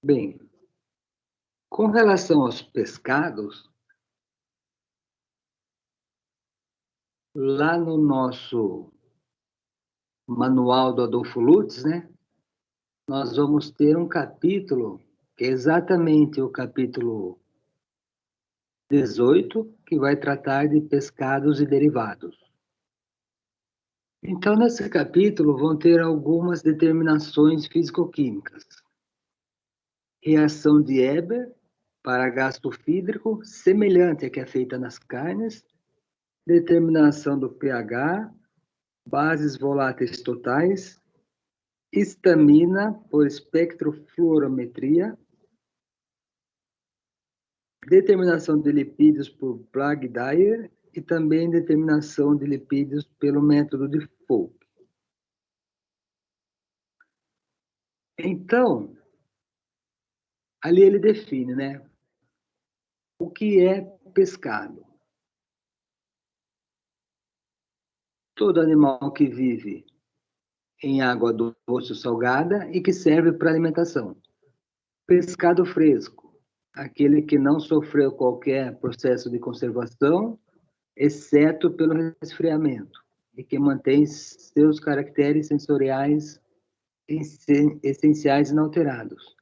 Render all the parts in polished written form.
Bem, com relação aos pescados, lá no nosso manual do Adolfo Lutz, né, nós vamos ter um capítulo, que é exatamente o capítulo 18, que vai tratar de pescados e derivados. Então, nesse capítulo, vão ter algumas determinações físico-químicas. Reação de Haber para gasto fídrico, semelhante à que é feita nas carnes, determinação do pH, bases voláteis totais, histamina por espectrofluorometria, determinação de lipídios por Bragg-Dyer e também determinação de lipídios pelo método de Foulk. Então, ali ele define, né, o que é pescado. Todo animal que vive em água doce ou salgada e que serve para alimentação. Pescado fresco, aquele que não sofreu qualquer processo de conservação, exceto pelo resfriamento, e que mantém seus caracteres sensoriais essenciais inalterados.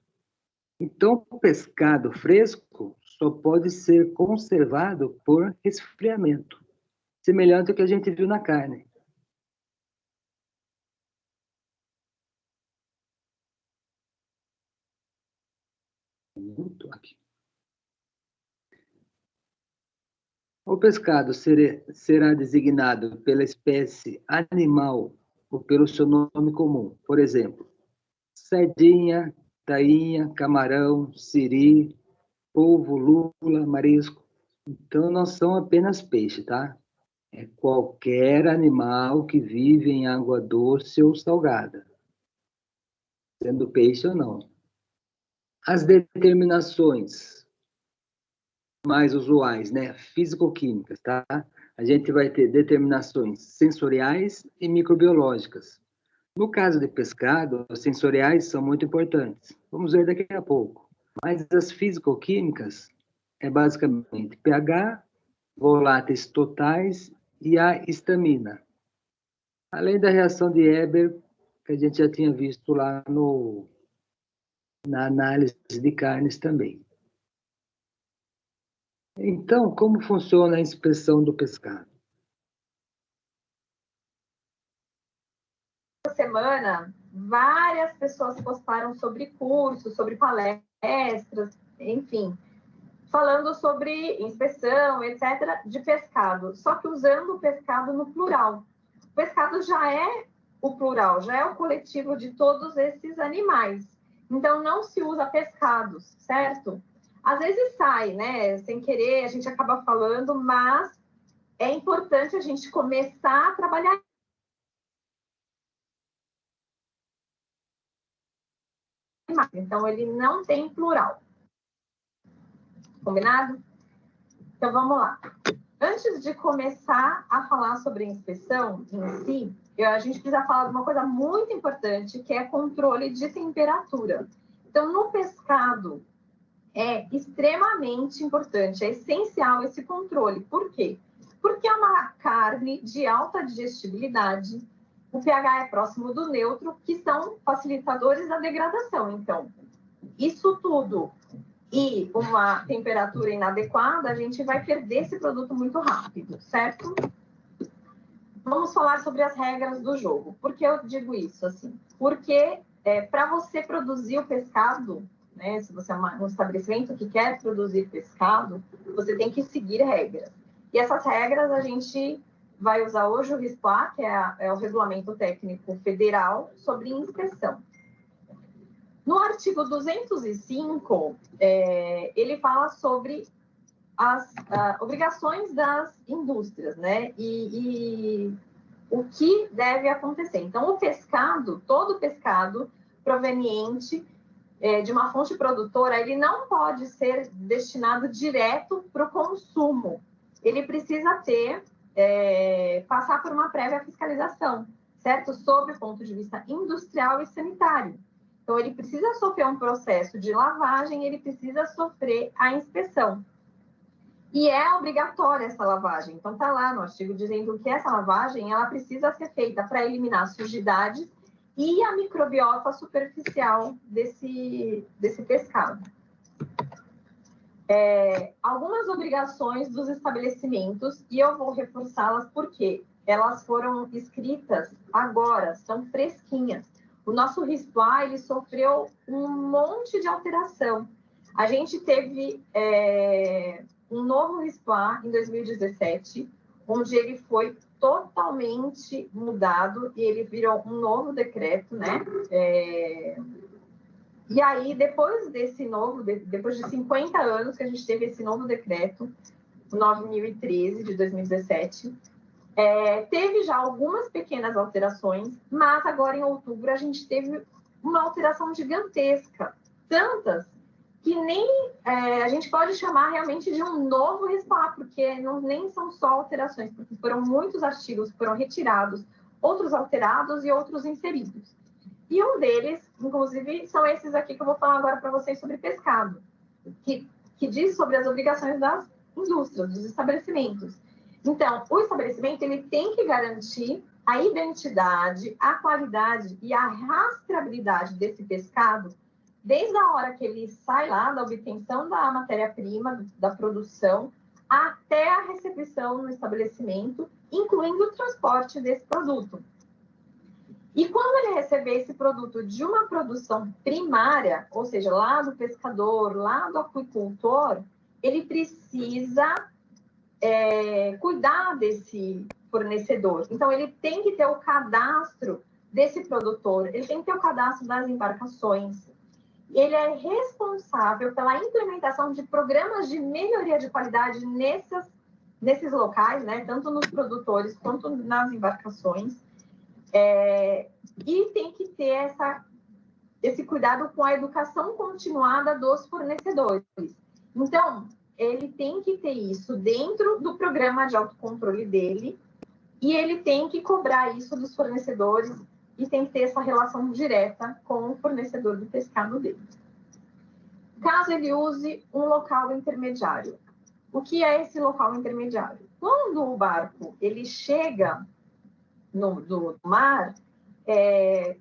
Então, o pescado fresco só pode ser conservado por resfriamento, semelhante ao que a gente viu na carne. Aqui. O pescado será designado pela espécie animal ou pelo seu nome comum. Por exemplo, sardinha, tainha, camarão, siri, polvo, lula, marisco. Então, não são apenas peixe, tá? É qualquer animal que vive em água doce ou salgada, sendo peixe ou não. As determinações mais usuais, né? Físico-químicas, tá? A gente vai ter determinações sensoriais e microbiológicas. No caso de pescado, as sensoriais são muito importantes. Vamos ver daqui a pouco. Mas as físico-químicas é basicamente pH, voláteis totais e a histamina. Além da reação de Haber, que a gente já tinha visto lá na análise de carnes também. Então, como funciona a inspeção do pescado? Essa semana, várias pessoas postaram sobre cursos, sobre palestras, enfim, falando sobre inspeção, etc., de pescado, só que usando o pescado no plural. O pescado já é o plural, já é o coletivo de todos esses animais. Então, não se usa pescados, certo? Às vezes sai, né? Sem querer, a gente acaba falando, mas é importante a gente começar a trabalhar. Então, ele não tem plural. Combinado? Então, vamos lá. Antes de começar a falar sobre a inspeção em si, a gente precisa falar de uma coisa muito importante, que é controle de temperatura. Então, no pescado, é extremamente importante, é essencial esse controle. Por quê? Porque é uma carne de alta digestibilidade, o pH é próximo do neutro, que são facilitadores da degradação. Então, isso tudo e uma temperatura inadequada, a gente vai perder esse produto muito rápido, certo? Vamos falar sobre as regras do jogo. Por que eu digo isso? Assim, porque para você produzir o pescado, né, se você é um estabelecimento que quer produzir pescado, você tem que seguir regras. E essas regras a gente vai usar hoje o RISPA, que é o Regulamento Técnico Federal sobre inspeção. No artigo 205, ele fala sobre as obrigações das indústrias, né? E o que deve acontecer. Então, o pescado, todo pescado proveniente de uma fonte produtora, ele não pode ser destinado direto para o consumo. Ele precisa passar por uma prévia fiscalização, certo? Sob o ponto de vista industrial e sanitário. Então, ele precisa sofrer um processo de lavagem, ele precisa sofrer a inspeção. E é obrigatória essa lavagem. Então, está lá no artigo dizendo que essa lavagem ela precisa ser feita para eliminar sujidades e a microbiota superficial desse pescado. Algumas obrigações dos estabelecimentos, e eu vou reforçá-las porque elas foram escritas agora, são fresquinhas. O nosso RISPLA, ele sofreu um monte de alteração. A gente teve um novo RISPLA em 2017, onde ele foi totalmente mudado e ele virou um novo decreto, né? E aí, depois depois de 50 anos que a gente teve esse novo decreto, o 9.013 de 2017, teve já algumas pequenas alterações, mas agora em outubro a gente teve uma alteração gigantesca, tantas que nem a gente pode chamar realmente de um novo RISPLA, porque nem são só alterações, porque foram muitos artigos que foram retirados, outros alterados e outros inseridos. E um deles, inclusive, são esses aqui que eu vou falar agora para vocês sobre pescado, que diz sobre as obrigações das indústrias, dos estabelecimentos. Então, o estabelecimento ele tem que garantir a identidade, a qualidade e a rastreabilidade desse pescado desde a hora que ele sai lá da obtenção da matéria-prima, da produção, até a recepção no estabelecimento, incluindo o transporte desse produto. E quando ele receber esse produto de uma produção primária, ou seja, lá do pescador, lá do aquicultor, ele precisa cuidar desse fornecedor. Então, ele tem que ter o cadastro desse produtor, ele tem que ter o cadastro das embarcações. Ele é responsável pela implementação de programas de melhoria de qualidade nesses locais, né? Tanto nos produtores quanto nas embarcações. E tem que ter esse cuidado com a educação continuada dos fornecedores. Então, ele tem que ter isso dentro do programa de autocontrole dele e ele tem que cobrar isso dos fornecedores e tem que ter essa relação direta com o fornecedor do pescado dele. Caso ele use um local intermediário. O que é esse local intermediário? Quando o barco ele chega do mar,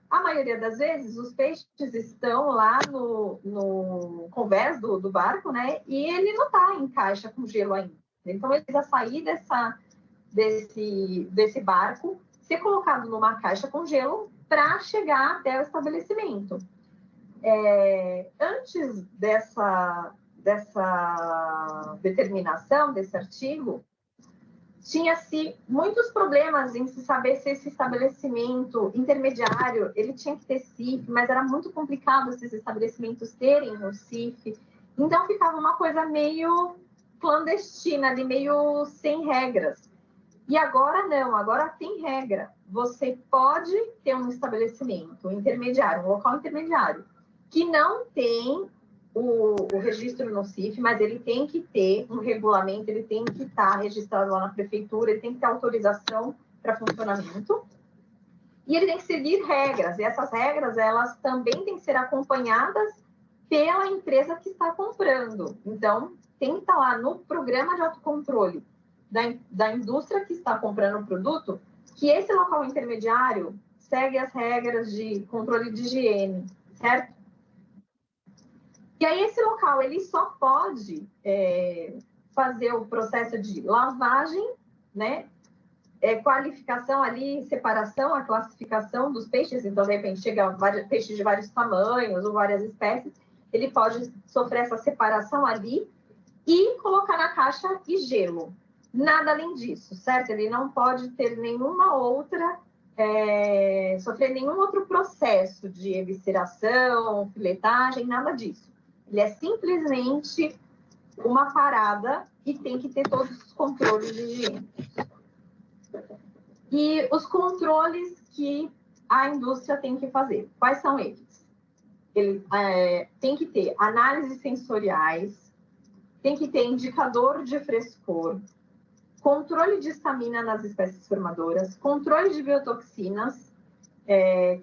a maioria das vezes os peixes estão lá no convés do barco, né? E ele não está em caixa com gelo ainda. Então, ele precisa sair desse barco, ser colocado numa caixa com gelo para chegar até o estabelecimento. Antes dessa determinação, desse artigo, tinha-se muitos problemas em se saber se esse estabelecimento intermediário, ele tinha que ter CIF, mas era muito complicado esses estabelecimentos terem o CIF. Então, ficava uma coisa meio clandestina, ali, meio sem regras. E agora não, agora tem regra. Você pode ter um estabelecimento intermediário, um local intermediário, que não tem o registro no CIF, mas ele tem que ter um regulamento, ele tem que estar registrado lá na prefeitura, ele tem que ter autorização para funcionamento, e ele tem que seguir regras, e essas regras, elas também têm que ser acompanhadas pela empresa que está comprando. Então, tem que estar lá no programa de autocontrole da indústria que está comprando o produto, que esse local intermediário segue as regras de controle de higiene, certo? E aí, esse local, ele só pode fazer o processo de lavagem, né? Qualificação ali, separação, a classificação dos peixes. Então, de repente, chega peixes de vários tamanhos ou várias espécies, ele pode sofrer essa separação ali e colocar na caixa e gelo. Nada além disso, certo? Ele não pode ter nenhuma outra... sofrer nenhum outro processo de evisceração, filetagem, nada disso. Ele é simplesmente uma parada e tem que ter todos os controles de higiene. E os controles que a indústria tem que fazer, quais são eles? Ele tem que ter análises sensoriais, tem que ter indicador de frescor, controle de estamina nas espécies formadoras, controle de biotoxinas,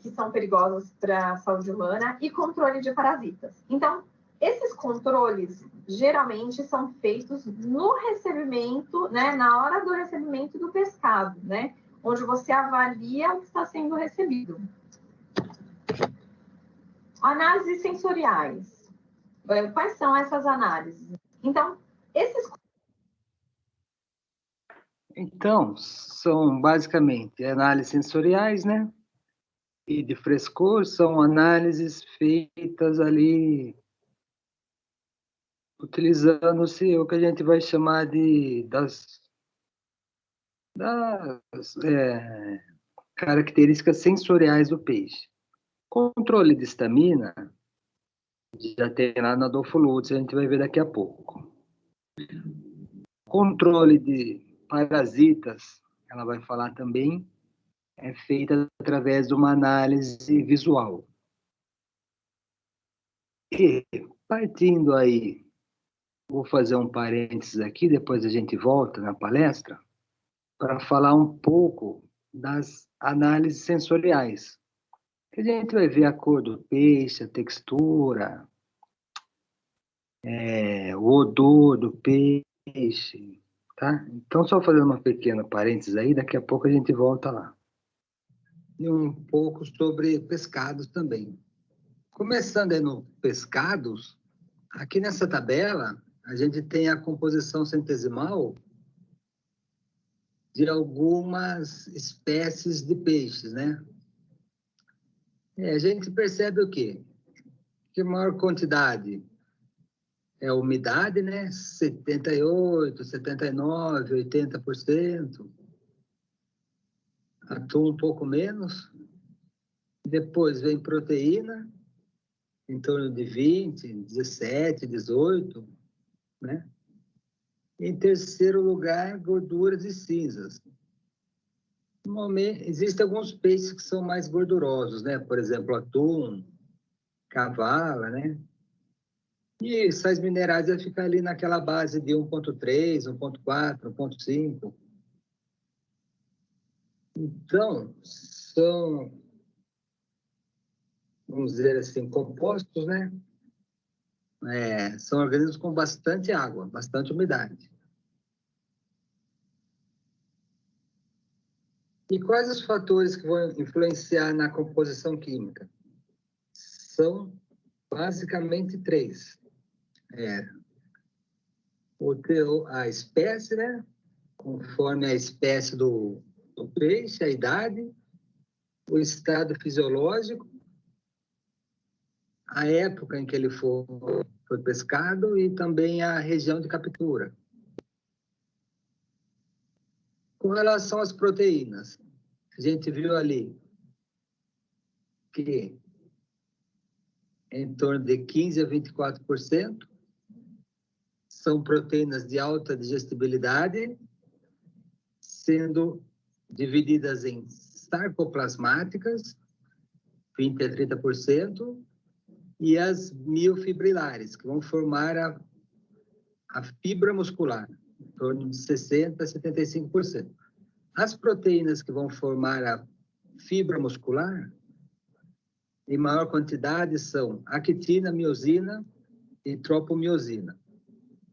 que são perigosas para a saúde humana, e controle de parasitas. Então, esses controles geralmente são feitos no recebimento, né, na hora do recebimento do pescado, né, onde você avalia o que está sendo recebido. Análises sensoriais. Quais são essas análises? Então, são basicamente análises sensoriais, né? E de frescor, são análises feitas ali utilizando-se o que a gente vai chamar das características sensoriais do peixe. Controle de estamina, já tem lá na Adolfo Lutz, a gente vai ver daqui a pouco. Controle de parasitas, ela vai falar também, é feita através de uma análise visual. E, partindo aí, vou fazer um parênteses aqui, depois a gente volta na palestra, para falar um pouco das análises sensoriais. A gente vai ver a cor do peixe, a textura, o odor do peixe, tá? Então, só fazendo uma pequena parênteses aí, daqui a pouco a gente volta lá. E um pouco sobre pescados também. Começando aí no pescados, aqui nessa tabela, a gente tem a composição centesimal de algumas espécies de peixes, né? A gente percebe o quê? Que a maior quantidade é a umidade, né? 78%, 79%, 80%. Atum um pouco menos. Depois vem proteína, em torno de 20%, 17%, 18%, né? Em terceiro lugar, gorduras e cinzas. Normalmente, existem alguns peixes que são mais gordurosos, né? Por exemplo, atum, cavala, né? E sais minerais vai ficar ali naquela base de 1,3, 1,4, 1,5. Então, são, vamos dizer assim, compostos, né? São organismos com bastante água, bastante umidade. E quais os fatores que vão influenciar na composição química? São basicamente três. A espécie, né? Conforme a espécie do peixe, a idade, o estado fisiológico, a época em que ele foi pescado e também a região de captura. Com relação às proteínas, a gente viu ali que em torno de 15% a 24% são proteínas de alta digestibilidade, sendo divididas em sarcoplasmáticas, 20% a 30%, e as miofibrilares, que vão formar a fibra muscular, em torno de 60% a 75%. As proteínas que vão formar a fibra muscular, em maior quantidade, são actina, miosina e tropomiosina.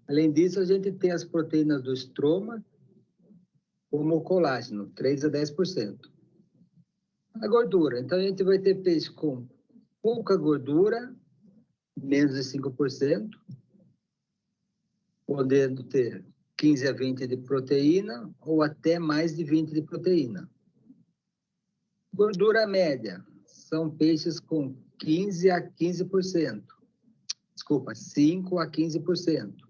Além disso, a gente tem as proteínas do estroma, como o colágeno, 3% a 10%. A gordura, então a gente vai ter peixe com pouca gordura, menos de 5%, podendo ter 15% a 20% de proteína ou até mais de 20% de proteína. Gordura média, são peixes com 15% a 15%. Desculpa, 5% a 15%.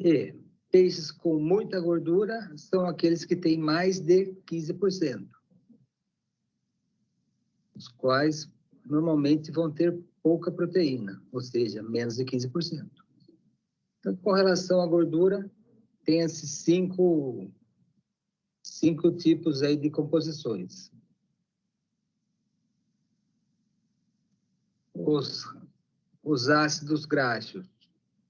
E peixes com muita gordura são aqueles que têm mais de 15%, os quais normalmente vão ter pouca proteína, ou seja, menos de 15%. Então, com relação à gordura, tem esses cinco tipos aí de composições. Os ácidos graxos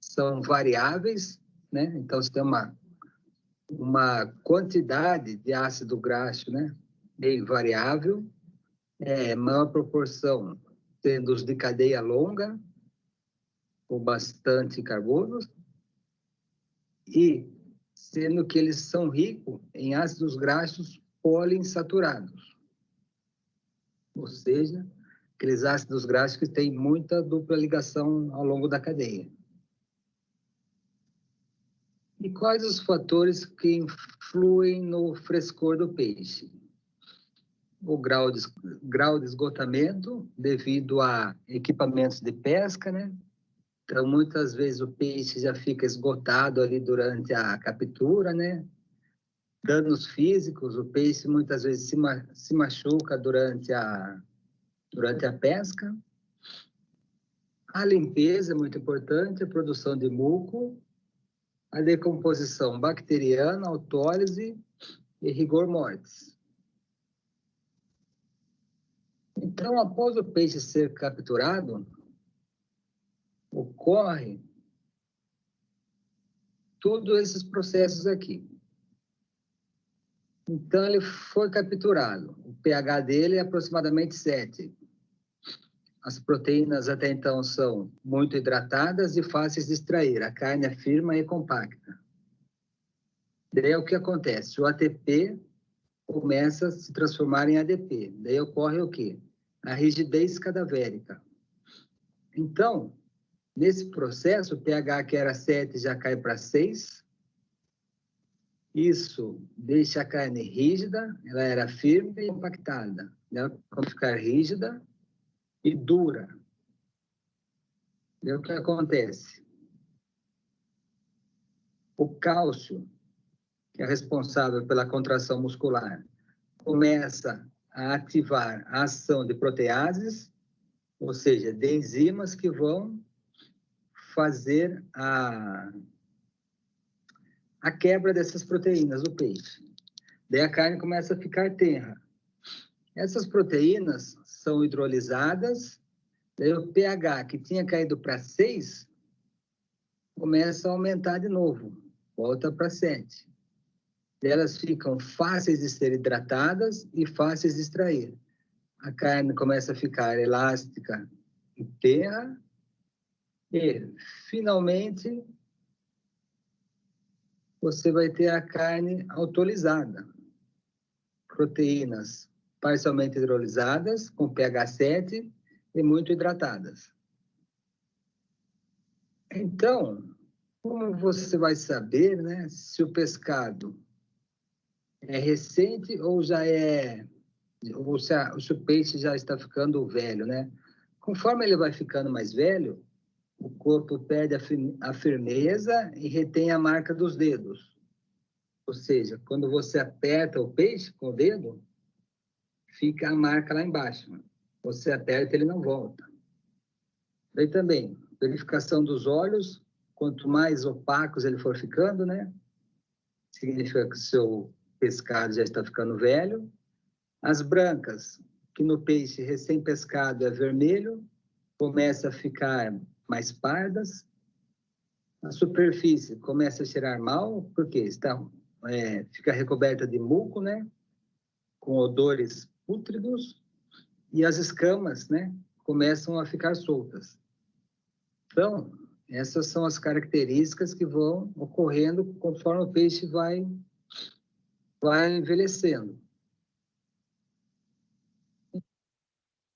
são variáveis, né? Então, você tem uma quantidade de ácido graxo, né? meio variável, maior proporção tendo os de cadeia longa, com bastante carbonos, e sendo que eles são ricos em ácidos graxos poliinsaturados, ou seja, aqueles ácidos graxos que têm muita dupla ligação ao longo da cadeia. E quais os fatores que influem no frescor do peixe? O grau de esgotamento, devido a equipamentos de pesca, né? Então, muitas vezes o peixe já fica esgotado ali durante a captura, né? Danos físicos, o peixe muitas vezes se machuca durante a pesca. A limpeza é muito importante, a produção de muco, a decomposição bacteriana, autólise e rigor mortis. Então, após o peixe ser capturado, ocorre todos esses processos aqui. Então, ele foi capturado. O pH dele é aproximadamente 7. As proteínas até então são muito hidratadas e fáceis de extrair. A carne é firme e compacta. Daí o que acontece? O ATP começa a se transformar em ADP. Daí ocorre o quê? A rigidez cadavérica. Então, nesse processo, o pH que era 7 já cai para 6. Isso deixa a carne rígida, ela era firme e compactada. Ela vai ficar rígida e dura. E o que acontece? O cálcio, que é responsável pela contração muscular, começa a ativar a ação de proteases, ou seja, de enzimas que vão fazer a quebra dessas proteínas do peixe. Daí a carne começa a ficar tenra. Essas proteínas são hidrolisadas, daí o pH, que tinha caído para 6, começa a aumentar de novo, volta para 7. Elas ficam fáceis de ser hidratadas e fáceis de extrair. A carne começa a ficar elástica e tenra, e, finalmente, você vai ter a carne autolizada. Proteínas parcialmente hidrolisadas, com pH 7 e muito hidratadas. Então, como você vai saber, né, se o pescado é recente ou já é, ou se o peixe já está ficando velho, né? Conforme ele vai ficando mais velho, o corpo perde a firmeza e retém a marca dos dedos. Ou seja, quando você aperta o peixe com o dedo, fica a marca lá embaixo. Você aperta, ele não volta. Daí também, verificação dos olhos, quanto mais opacos ele for ficando, né? Significa que o seu pescado já está ficando velho. As brancas, que no peixe recém-pescado é vermelho, começa a ficar mais pardas. A superfície começa a cheirar mal, porque fica recoberta de muco, né? Com odores pútridos. E as escamas, né? Começam a ficar soltas. Então, essas são as características que vão ocorrendo conforme o peixe vai envelhecendo.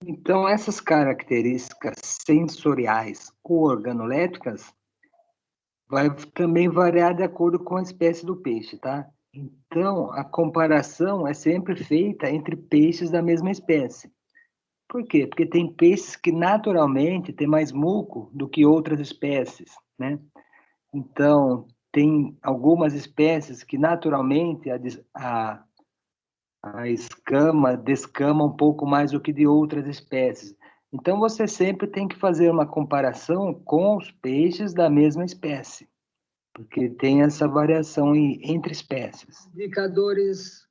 Então, essas características sensoriais ou organolépticas vai também variar de acordo com a espécie do peixe, tá? Então, a comparação é sempre feita entre peixes da mesma espécie. Por quê? Porque tem peixes que naturalmente têm mais muco do que outras espécies, né? Então, tem algumas espécies que naturalmente a escama descama um pouco mais do que de outras espécies. Então, você sempre tem que fazer uma comparação com os peixes da mesma espécie, porque tem essa variação entre espécies. Indicadores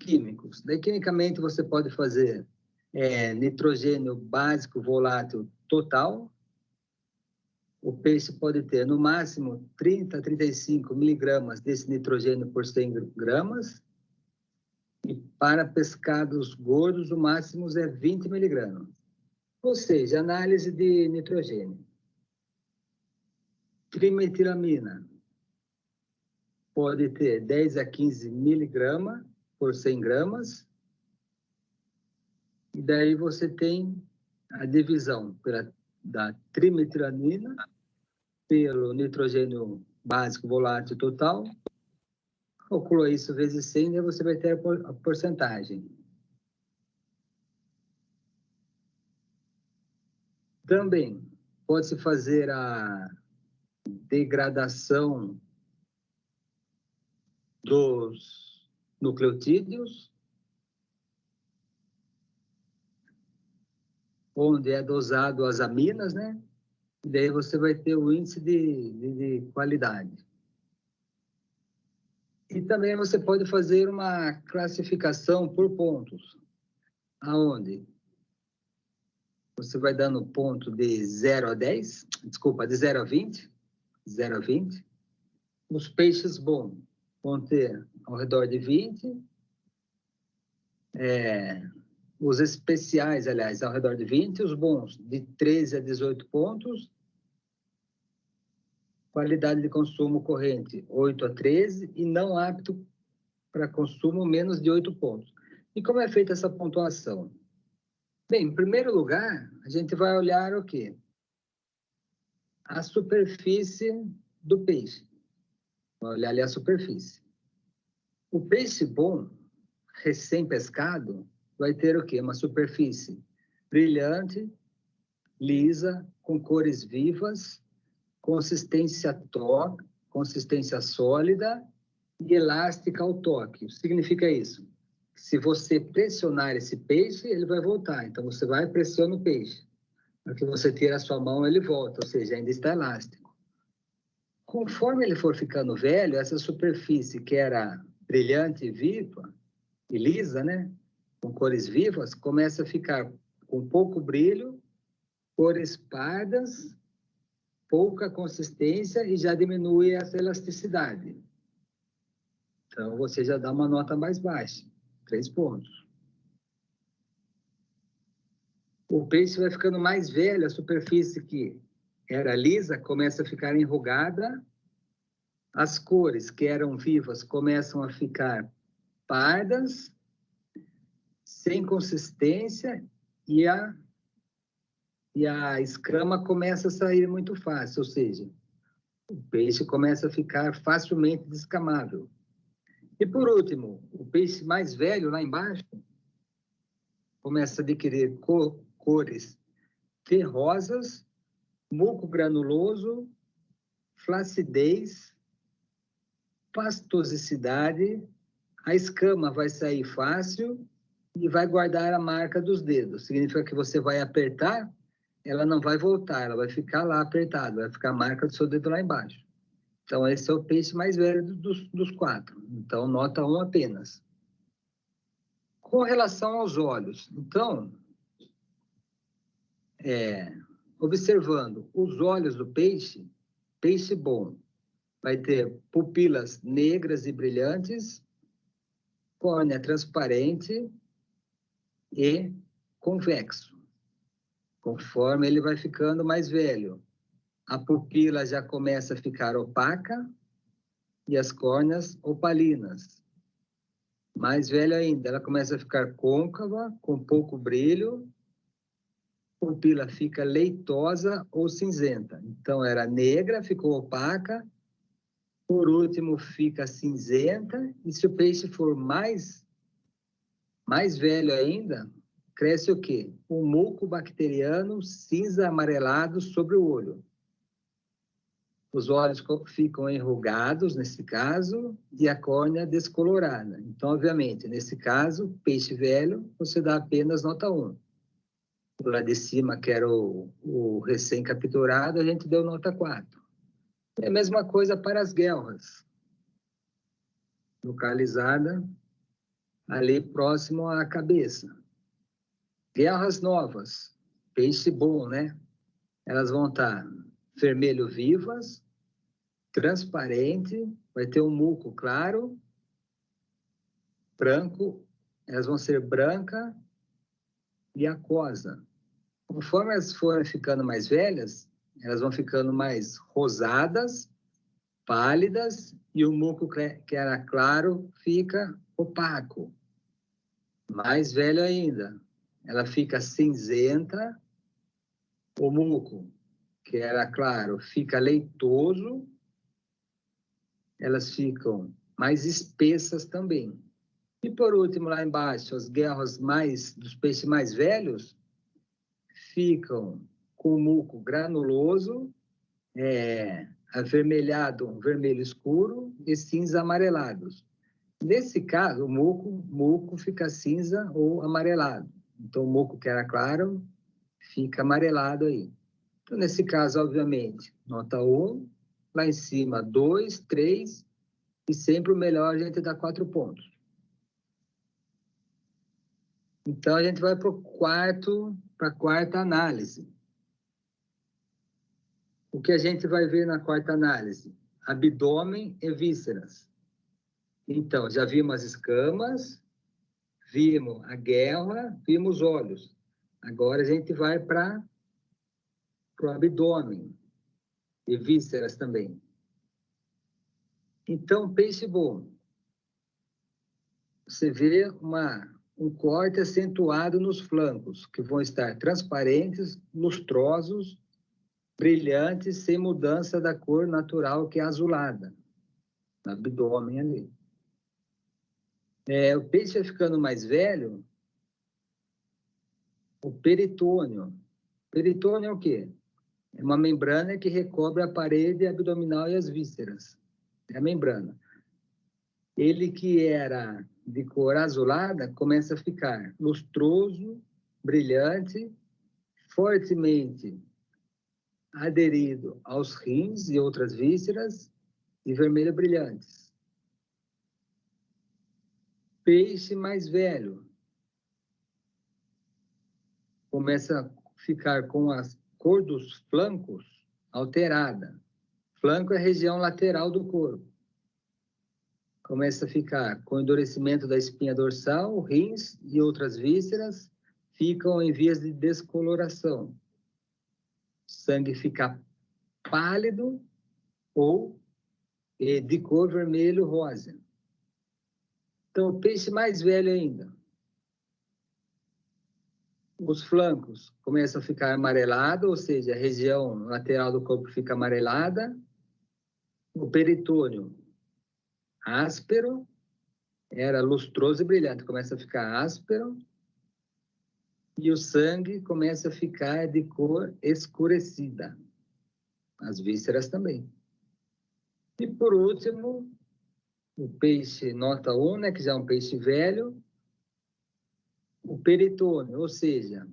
químicos. Daí, quimicamente, você pode fazer nitrogênio básico volátil total. O peixe pode ter, no máximo, 30 a 35 miligramas desse nitrogênio por 100 gramas. E para pescados gordos, o máximo é 20 miligramas. Ou seja, análise de nitrogênio. Trimetilamina pode ter 10 a 15 miligramas por 100 gramas. E daí você tem a divisão da trimetilamina pelo nitrogênio básico volátil total. Calcula isso vezes 100 e você vai ter a porcentagem. Também pode-se fazer a degradação dos nucleotídeos, onde é dosado as aminas, né? E daí você vai ter o índice de qualidade. E também você pode fazer uma classificação por pontos, aonde você vai dando ponto de 0 a 10, desculpa, de 0 a 20, 0 a 20. Os peixes bons vão ter ao redor de 20, os especiais, aliás, ao redor de 20, os bons de 13 a 18 pontos, qualidade de consumo corrente 8 a 13 e não apto para consumo menos de 8 pontos. E como é feita essa pontuação? Bem, em primeiro lugar, a gente vai olhar o quê? A superfície do peixe. Vai olhar ali a superfície. O peixe bom, recém-pescado, vai ter o quê? Uma superfície brilhante, lisa, com cores vivas, consistência sólida e elástica ao toque. O que significa isso? Se você pressionar esse peixe, ele vai voltar. Então, você vai e pressiona o peixe. Na que você tira a sua mão, ele volta, ou seja, ainda está elástico. Conforme ele for ficando velho, essa superfície que era brilhante e viva, e lisa, né? Com cores vivas, começa a ficar com pouco brilho, cores pardas, pouca consistência e já diminui essa elasticidade. Então, você já dá uma nota mais baixa, 3 pontos. O peixe vai ficando mais velho, a superfície que era lisa começa a ficar enrugada, as cores que eram vivas começam a ficar pardas, sem consistência, e a escama começa a sair muito fácil, ou seja, o peixe começa a ficar facilmente descamável. E por último, o peixe mais velho lá embaixo começa a adquirir cores terrosas, muco granuloso, flacidez, pastosidade, a escama vai sair fácil e vai guardar a marca dos dedos. Significa que você vai apertar, ela não vai voltar, ela vai ficar lá apertada, vai ficar a marca do seu dedo lá embaixo. Então, esse é o peixe mais velho dos 4. Então, nota 1 apenas. Com relação aos olhos, então, observando os olhos do peixe, peixe bom vai ter pupilas negras e brilhantes, córnea transparente e convexo. Conforme ele vai ficando mais velho, a pupila já começa a ficar opaca e as córneas opalinas. Mais velho ainda, ela começa a ficar côncava, com pouco brilho, a pupila fica leitosa ou cinzenta. Então, era negra, ficou opaca, por último fica cinzenta, e se o peixe for mais velho ainda, cresce o quê? Um muco bacteriano cinza amarelado sobre o olho. Os olhos ficam enrugados, nesse caso, e a córnea descolorada. Então, obviamente, nesse caso, peixe velho, você dá apenas nota 1. Do lado de cima, que era o recém-capturado, a gente deu nota 4. É a mesma coisa para as guelras. Localizada ali próximo à cabeça. Guelras novas, peixe bom, né? Elas vão estar vermelho vivas, transparente, vai ter um muco claro, branco elas vão ser branca e aquosa. Conforme elas forem ficando mais velhas, elas vão ficando mais rosadas, pálidas, e o muco que era claro fica opaco. Mais velho ainda, ela fica cinzenta, o muco, que era claro, fica leitoso, elas ficam mais espessas também. E por último, lá embaixo, as guerras dos peixes mais velhos ficam com o muco granuloso, avermelhado, vermelho escuro e cinza amarelados. Nesse caso, o muco fica cinza ou amarelado. Então, o muco que era claro fica amarelado aí. Então, nesse caso, obviamente, nota 1, lá em cima 2, 3, e sempre o melhor a gente dá 4 pontos. Então, a gente vai para a quarta análise. O que a gente vai ver na quarta análise? Abdômen e vísceras. Então, já vimos as escamas, vimos a guelra, vimos os olhos. Agora a gente vai para o abdômen e vísceras também. Então, peixe bom. Você vê um corte acentuado nos flancos, que vão estar transparentes, lustrosos, brilhantes, sem mudança da cor natural, que é azulada, no abdômen ali. O peixe vai ficando mais velho, o peritônio. Peritônio é o quê? É uma membrana que recobre a parede abdominal e as vísceras. É a membrana. Ele que era de cor azulada, começa a ficar lustroso, brilhante, fortemente aderido aos rins e outras vísceras, e vermelho brilhantes. Peixe mais velho começa a ficar com a cor dos flancos alterada. Flanco é a região lateral do corpo. Começa a ficar com endurecimento da espinha dorsal, rins e outras vísceras ficam em vias de descoloração. O sangue fica pálido ou de cor vermelho-rosa. Então, o peixe mais velho ainda. Os flancos começam a ficar amarelado, ou seja, a região lateral do corpo fica amarelada. O peritônio áspero, era lustroso e brilhante, começa a ficar áspero. E o sangue começa a ficar de cor escurecida. As vísceras também. E por último, o peixe nota 1, né, que já é um peixe velho, o peritônio, ou seja,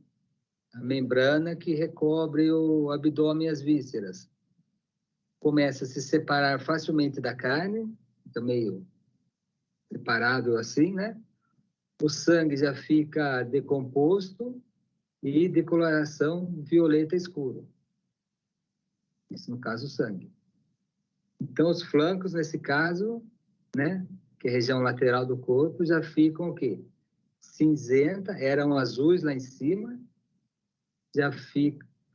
a membrana que recobre o abdômen e as vísceras. Começa a se separar facilmente da carne, fica meio separado assim, né? O sangue já fica decomposto e de coloração violeta escuro. Isso no caso, o sangue. Então, os flancos, nesse caso, né, que é a região lateral do corpo, já ficam o quê? Cinzenta, eram azuis lá em cima, já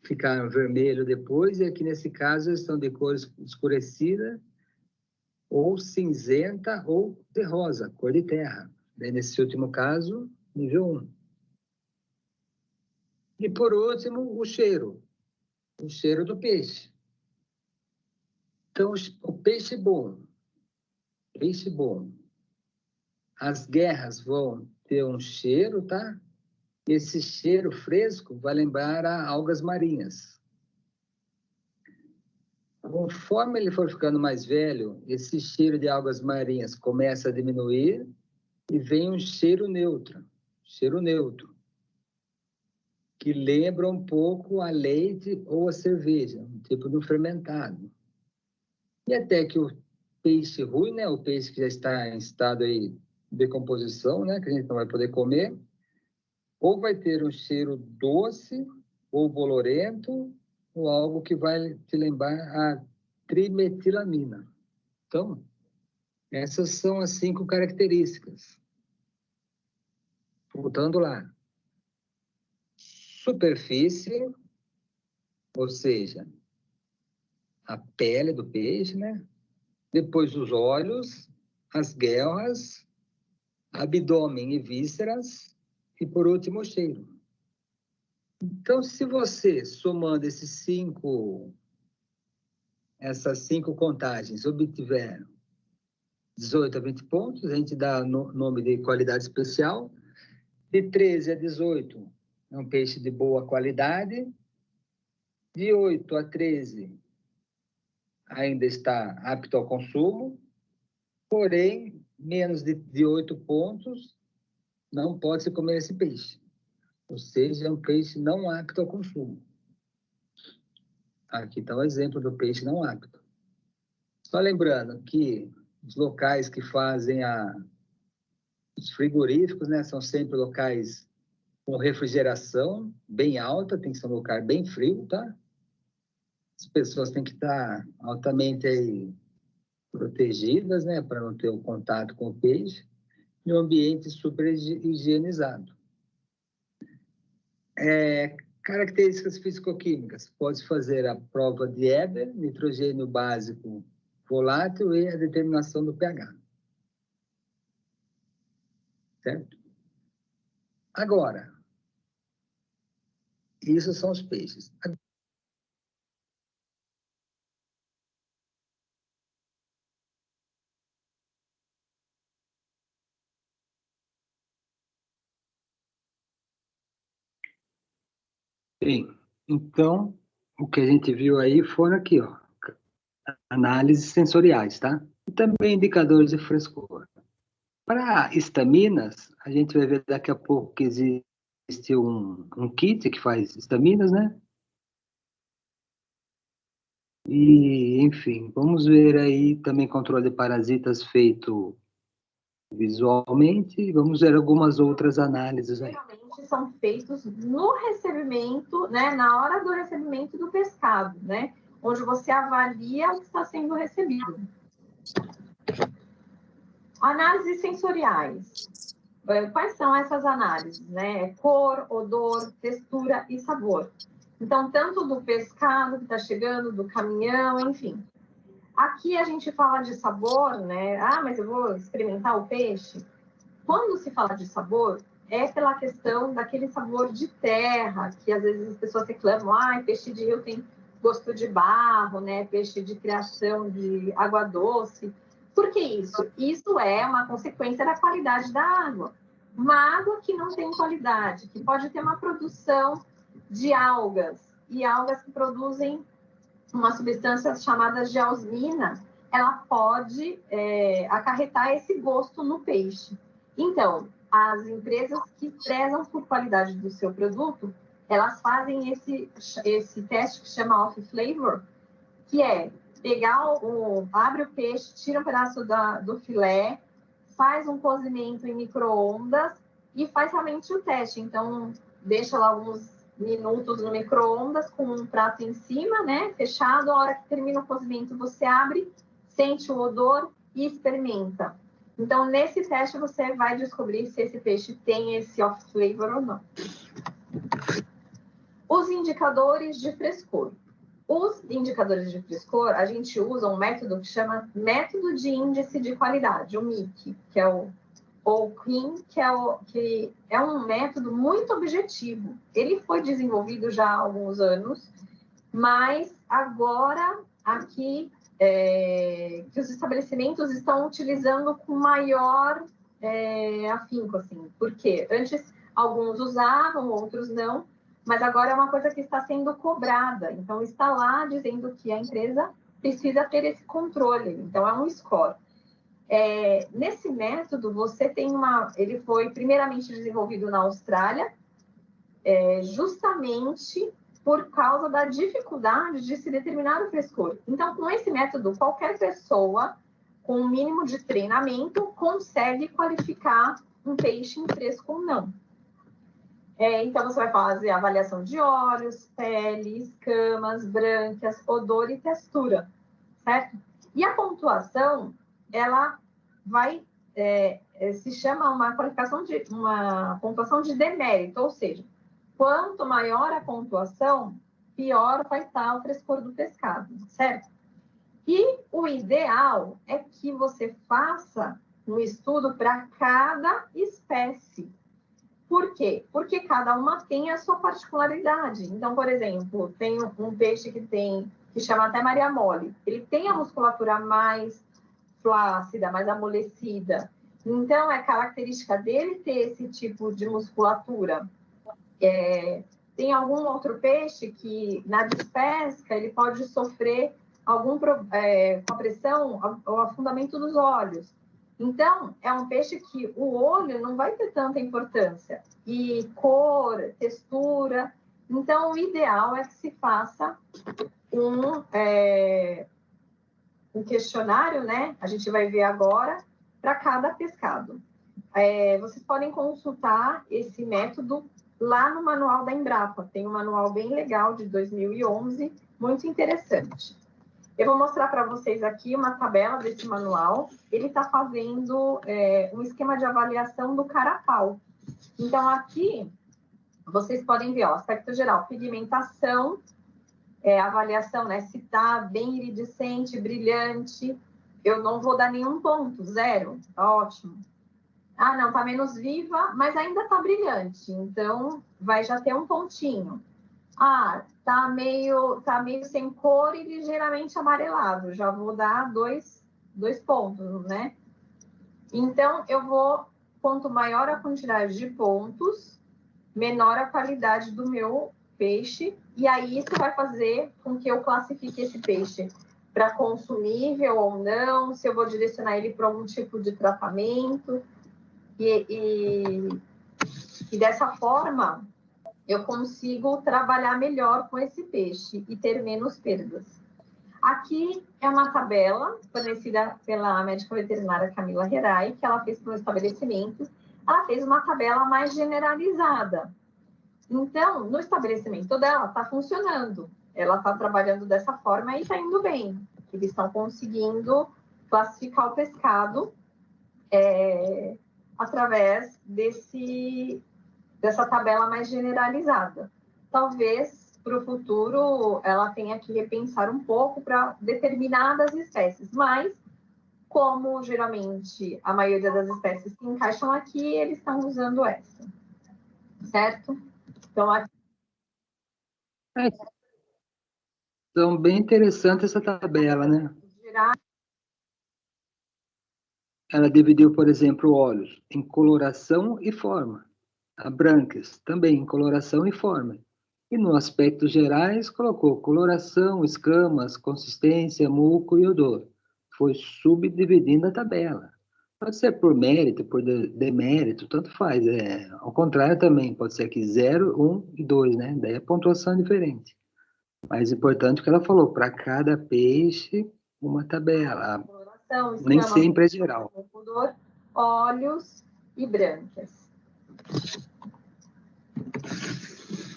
ficaram vermelho depois, e aqui nesse caso estão de cor escurecida, ou cinzenta, ou de rosa, cor de terra. Daí, nesse último caso, nível 1. E por último, o cheiro do peixe. Então, o peixe bom, as guerras vão ter um cheiro, tá? Esse cheiro fresco vai lembrar a algas marinhas. Conforme ele for ficando mais velho, esse cheiro de algas marinhas começa a diminuir e vem um cheiro neutro, que lembra um pouco a leite ou a cerveja, um tipo de um fermentado. E até que o peixe ruim, né, o peixe que já está em estado aí de decomposição, né, que a gente não vai poder comer, ou vai ter um cheiro doce, ou bolorento, ou algo que vai te lembrar a trimetilamina. Então, essas são as 5 características. Voltando lá. Superfície, ou seja, a pele do peixe, né? Depois os olhos, as guelras, abdômen e vísceras, e por último o cheiro. Então, se você, somando essas 5 contagens, obtiver 18 a 20 pontos, a gente dá nome de qualidade especial. De 13 a 18, é um peixe de boa qualidade. De 8 a 13, ainda está apto ao consumo. Porém, menos de 8 pontos, não pode se comer esse peixe. Ou seja, é um peixe não apto ao consumo. Aqui está o exemplo do peixe não apto. Só lembrando que os locais que fazem os frigoríficos, né, são sempre locais com refrigeração bem alta, tem que ser um lugar bem frio, tá? As pessoas têm que estar altamente aí protegidas, né, para não ter o contato com o peixe, e um ambiente super higienizado. Características físico-químicas. Pode fazer a prova de Weber, nitrogênio básico volátil e a determinação do pH. Certo? Agora, isso são os peixes. Bem, então, o que a gente viu aí foram aqui, ó, análises sensoriais, tá? E também indicadores de frescor. Para estaminas, a gente vai ver daqui a pouco que existe um kit que faz estaminas, né? E, enfim, vamos ver aí também controle de parasitas feito visualmente, vamos ver algumas outras análises aí. Geralmente são feitos no recebimento, né, na hora do recebimento do pescado, né, onde você avalia o que está sendo recebido. Análises sensoriais. Quais são essas análises, né? Cor, odor, textura e sabor. Então, tanto do pescado que está chegando, do caminhão, enfim. Aqui a gente fala de sabor, né? Ah, mas eu vou experimentar o peixe. Quando se fala de sabor, é pela questão daquele sabor de terra, que às vezes as pessoas reclamam, ah, peixe de rio tem gosto de barro, né? Peixe de criação de água doce. Por que isso? Isso é uma consequência da qualidade da água. Uma água que não tem qualidade, que pode ter uma produção de algas, e algas que produzem uma substância chamada geosmina, ela pode acarretar esse gosto no peixe. Então, as empresas que prezam por qualidade do seu produto, elas fazem esse teste que chama off flavor, que é pegar abre o peixe, tira um pedaço do filé, faz um cozimento em micro-ondas e faz realmente o teste. Então, deixa lá alguns minutos no micro-ondas com um prato em cima, né, fechado. A hora que termina o cozimento, você abre, sente o odor e experimenta. Então, nesse teste, você vai descobrir se esse peixe tem esse off flavor ou não. Os indicadores de frescor. Os indicadores de frescor, a gente usa um método que chama método de índice de qualidade, o MIC, que é ou CRIM, que é um método muito objetivo. Ele foi desenvolvido já há alguns anos, mas agora aqui que os estabelecimentos estão utilizando com maior afinco, assim, porque antes alguns usavam, outros não, mas agora é uma coisa que está sendo cobrada. Então, está lá dizendo que a empresa precisa ter esse controle. Então, é um score. Nesse método, você tem ele foi primeiramente desenvolvido na Austrália, justamente por causa da dificuldade de se determinar o frescor. Então, com esse método, qualquer pessoa com um mínimo de treinamento consegue qualificar um peixe em fresco ou não. Então, você vai fazer avaliação de olhos, pele, escamas, brânquias, odor e textura, certo? E a pontuação, ela vai se chama uma pontuação de demérito, ou seja, quanto maior a pontuação, pior vai estar o frescor do pescado, certo? E o ideal é que você faça um estudo para cada espécie. Por quê? Porque cada uma tem a sua particularidade. Então, por exemplo, tem um peixe que chama até Maria Mole. Ele tem a musculatura mais flácida, mais amolecida. Então, é característica dele ter esse tipo de musculatura. Tem algum outro peixe que, na despesca, ele pode sofrer com a pressão, o afundamento dos olhos. Então, é um peixe que o olho não vai ter tanta importância. E cor, textura. Então, o ideal é que se faça um questionário, né? A gente vai ver agora, para cada pescado. Vocês podem consultar esse método lá no manual da Embrapa. Tem um manual bem legal de 2011, muito interessante. Eu vou mostrar para vocês aqui uma tabela desse manual. Ele está fazendo um esquema de avaliação do carapau. Então, aqui, vocês podem ver, aspecto geral, pigmentação, avaliação, né? Se está bem iridescente, brilhante. Eu não vou dar nenhum ponto, 0, tá ótimo. Ah, não, está menos viva, mas ainda está brilhante. Então, vai já ter um pontinho. Ah, tá meio sem cor e ligeiramente amarelado. Já vou dar dois pontos, né? Então, quanto maior a quantidade de pontos, menor a qualidade do meu peixe. E aí, isso vai fazer com que eu classifique esse peixe para consumível ou não, se eu vou direcionar ele para algum tipo de tratamento. E dessa forma, eu consigo trabalhar melhor com esse peixe e ter menos perdas. Aqui é uma tabela fornecida pela médica veterinária Camila Herai, que ela fez para o estabelecimento. Ela fez uma tabela mais generalizada. Então, no estabelecimento dela, está funcionando. Ela está trabalhando dessa forma e está indo bem. Eles estão conseguindo classificar o pescado através dessa tabela mais generalizada. Talvez, para o futuro, ela tenha que repensar um pouco para determinadas espécies, mas, como geralmente a maioria das espécies se encaixam aqui, eles estão usando essa, certo? Então, aqui... Então, bem interessante essa tabela, né? Ela dividiu, por exemplo, olhos em coloração e forma. A brancas também em coloração e forma. E no aspectos gerais, colocou coloração, escamas, consistência, muco e odor. Foi subdividindo a tabela. Pode ser por mérito, por demérito, tanto faz. Ao contrário também, pode ser aqui 0, 1 e 2, né? Daí a pontuação é diferente. Mas importante que ela falou, para cada peixe, uma tabela. Nem sempre é geral. Odor, olhos e brancas.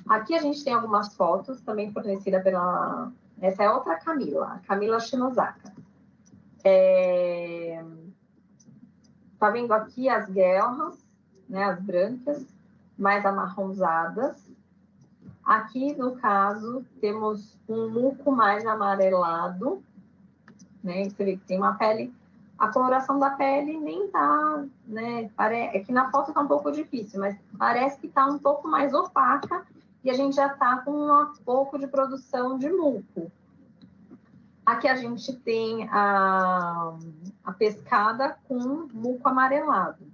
Aqui a gente tem algumas fotos, também fornecida pela... Essa é outra Camila, a Camila Shinosaka. Tá vendo aqui as guelras, né, as brancas, mais amarronzadas. Aqui, no caso, temos um muco mais amarelado, né? Você vê que tem uma pele... A coloração da pele nem tá, né? É que na foto tá um pouco difícil, mas parece que tá um pouco mais opaca e a gente já tá com um pouco de produção de muco. Aqui a gente tem a pescada com muco amarelado.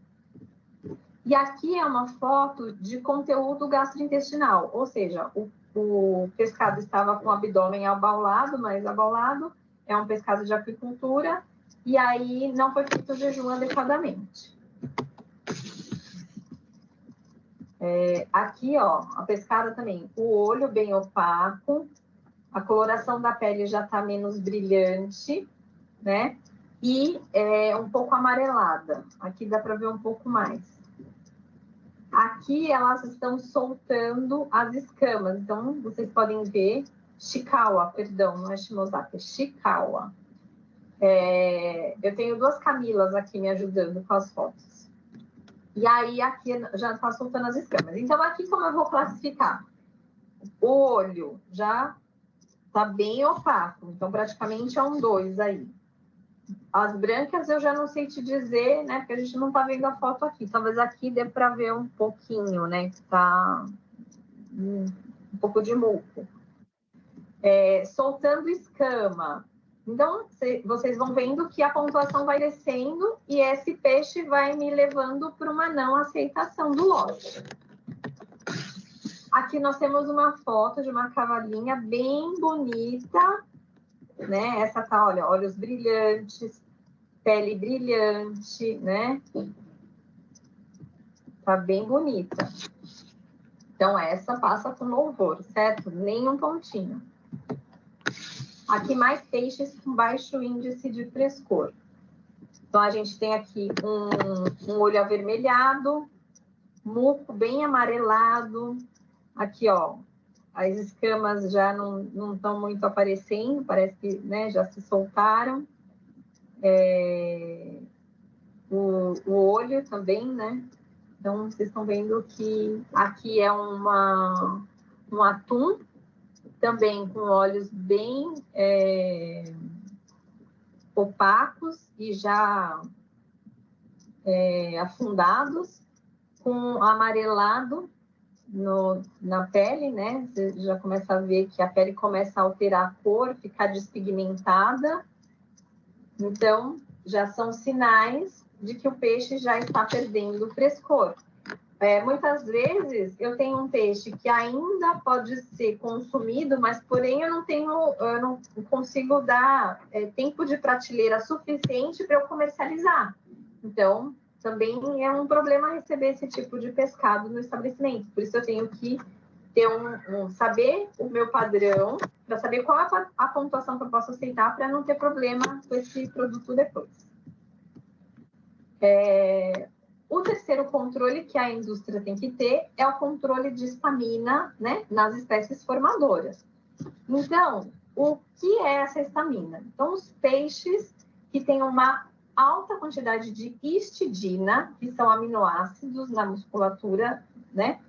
E aqui é uma foto de conteúdo gastrointestinal, ou seja, o pescado estava com o abdômen abaulado, mais abaulado, é um pescado de aquicultura, e aí não foi feito o jejum adequadamente. Aqui, ó, a pescada também, o olho bem opaco, a coloração da pele já está menos brilhante, né? E um pouco amarelada. Aqui dá para ver um pouco mais. Aqui elas estão soltando as escamas. Então, vocês podem ver Chikawa, perdão, não é Shimozaka, é Chikawa. Eu tenho 2 Camilas aqui me ajudando com as fotos. E aí, aqui já está soltando as escamas. Então, aqui como eu vou classificar? O olho já está bem opaco. Então, praticamente é um 2 aí. As brancas eu já não sei te dizer, né? Porque a gente não está vendo a foto aqui. Talvez aqui dê para ver um pouquinho, né? Que está um pouco de muco. Soltando escama. Então, vocês vão vendo que a pontuação vai descendo e esse peixe vai me levando para uma não aceitação do lote. Aqui nós temos uma foto de uma cavalinha bem bonita, né? Essa tá, olha, olhos brilhantes, pele brilhante, né? Tá bem bonita. Então, essa passa com louvor, certo? Nenhum pontinho. Aqui, mais peixes com baixo índice de frescor. Então, a gente tem aqui um olho avermelhado, muco bem amarelado. Aqui, ó, as escamas já não estão muito aparecendo, parece que, né, já se soltaram. O olho também, né? Então, vocês estão vendo que aqui é um atum, também com olhos bem opacos e já afundados, com amarelado na pele, né? Você já começa a ver que a pele começa a alterar a cor, ficar despigmentada. Então, já são sinais de que o peixe já está perdendo o frescor. Muitas vezes eu tenho um peixe que ainda pode ser consumido, mas porém eu não consigo dar tempo de prateleira suficiente para eu comercializar. Então, também é um problema receber esse tipo de pescado no estabelecimento. Por isso eu tenho que ter saber o meu padrão, para saber qual é a pontuação que eu posso aceitar para não ter problema com esse produto depois. O terceiro controle que a indústria tem que ter é o controle de estamina, né, nas espécies formadoras. Então, o que é essa estamina? Então, os peixes que têm uma alta quantidade de histidina, que são aminoácidos na musculatura, né?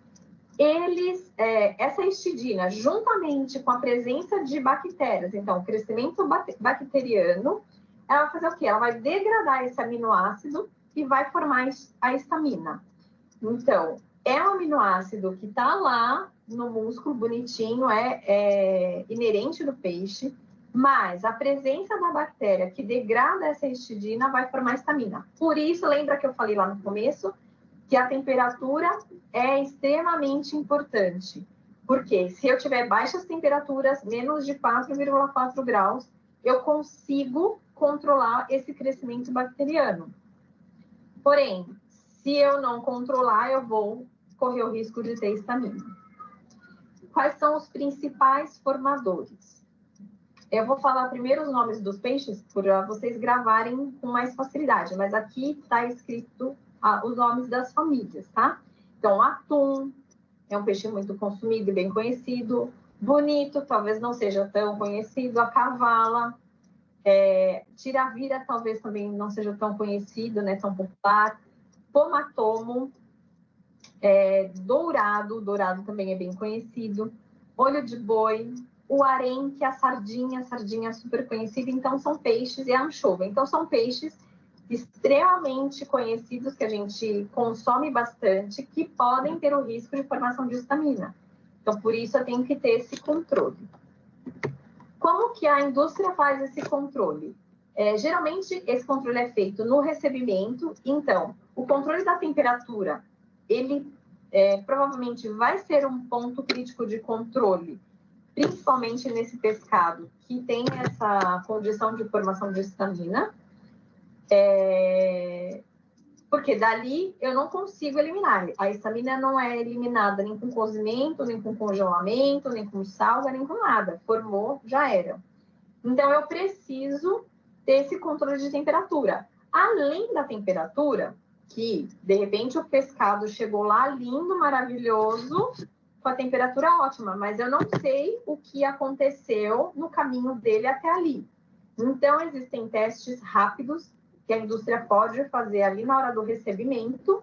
Essa histidina, juntamente com a presença de bactérias, então, o crescimento bacteriano, ela vai fazer o quê? Ela vai degradar esse aminoácido e vai formar a estamina. Então, é um aminoácido que está lá no músculo, bonitinho, é inerente do peixe, mas a presença da bactéria que degrada essa histidina vai formar estamina. Por isso, lembra que eu falei lá no começo que a temperatura é extremamente importante. Porque se eu tiver baixas temperaturas, menos de 4,4 graus, eu consigo controlar esse crescimento bacteriano. Porém, se eu não controlar, eu vou correr o risco de ter estamina. Quais são os principais formadores? Eu vou falar primeiro os nomes dos peixes para vocês gravarem com mais facilidade, mas aqui está escrito os nomes das famílias, tá? Então, atum é um peixe muito consumido e bem conhecido. Bonito, talvez não seja tão conhecido. A cavala. Tiravira, talvez também não seja tão conhecido, né? Tão popular. Pomatomo. Dourado também é bem conhecido. Olho de boi. O arenque, a sardinha é super conhecida. Então, são peixes, e a anchova. Então, são peixes extremamente conhecidos, que a gente consome bastante, que podem ter o risco de formação de estamina. Então, por isso, eu tenho que ter esse controle. Como que a indústria faz esse controle? Geralmente, esse controle é feito no recebimento. Então, o controle da temperatura, ele provavelmente vai ser um ponto crítico de controle, principalmente nesse pescado que tem essa condição de formação de estamina. Porque dali eu não consigo eliminar. A estamina não é eliminada nem com cozimento, nem com congelamento, nem com salga, nem com nada. Formou, já era. Então, eu preciso ter esse controle de temperatura. Além da temperatura, que, de repente, o pescado chegou lá lindo, maravilhoso, com a temperatura ótima, mas eu não sei o que aconteceu no caminho dele até ali. Então, existem testes rápidos que a indústria pode fazer ali na hora do recebimento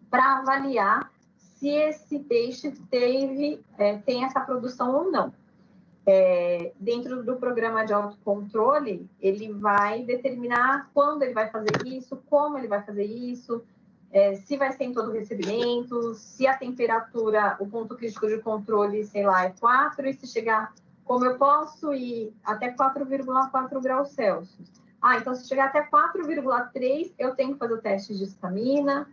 para avaliar se esse peixe tem essa produção ou não. Dentro do programa de autocontrole, ele vai determinar quando ele vai fazer isso, como ele vai fazer isso, se vai ser em todo o recebimento, se a temperatura, o ponto crítico de controle, sei lá, é 4, e se chegar, como eu posso ir até 4,4 graus Celsius. Então se chegar até 4,3, eu tenho que fazer o teste de histamina,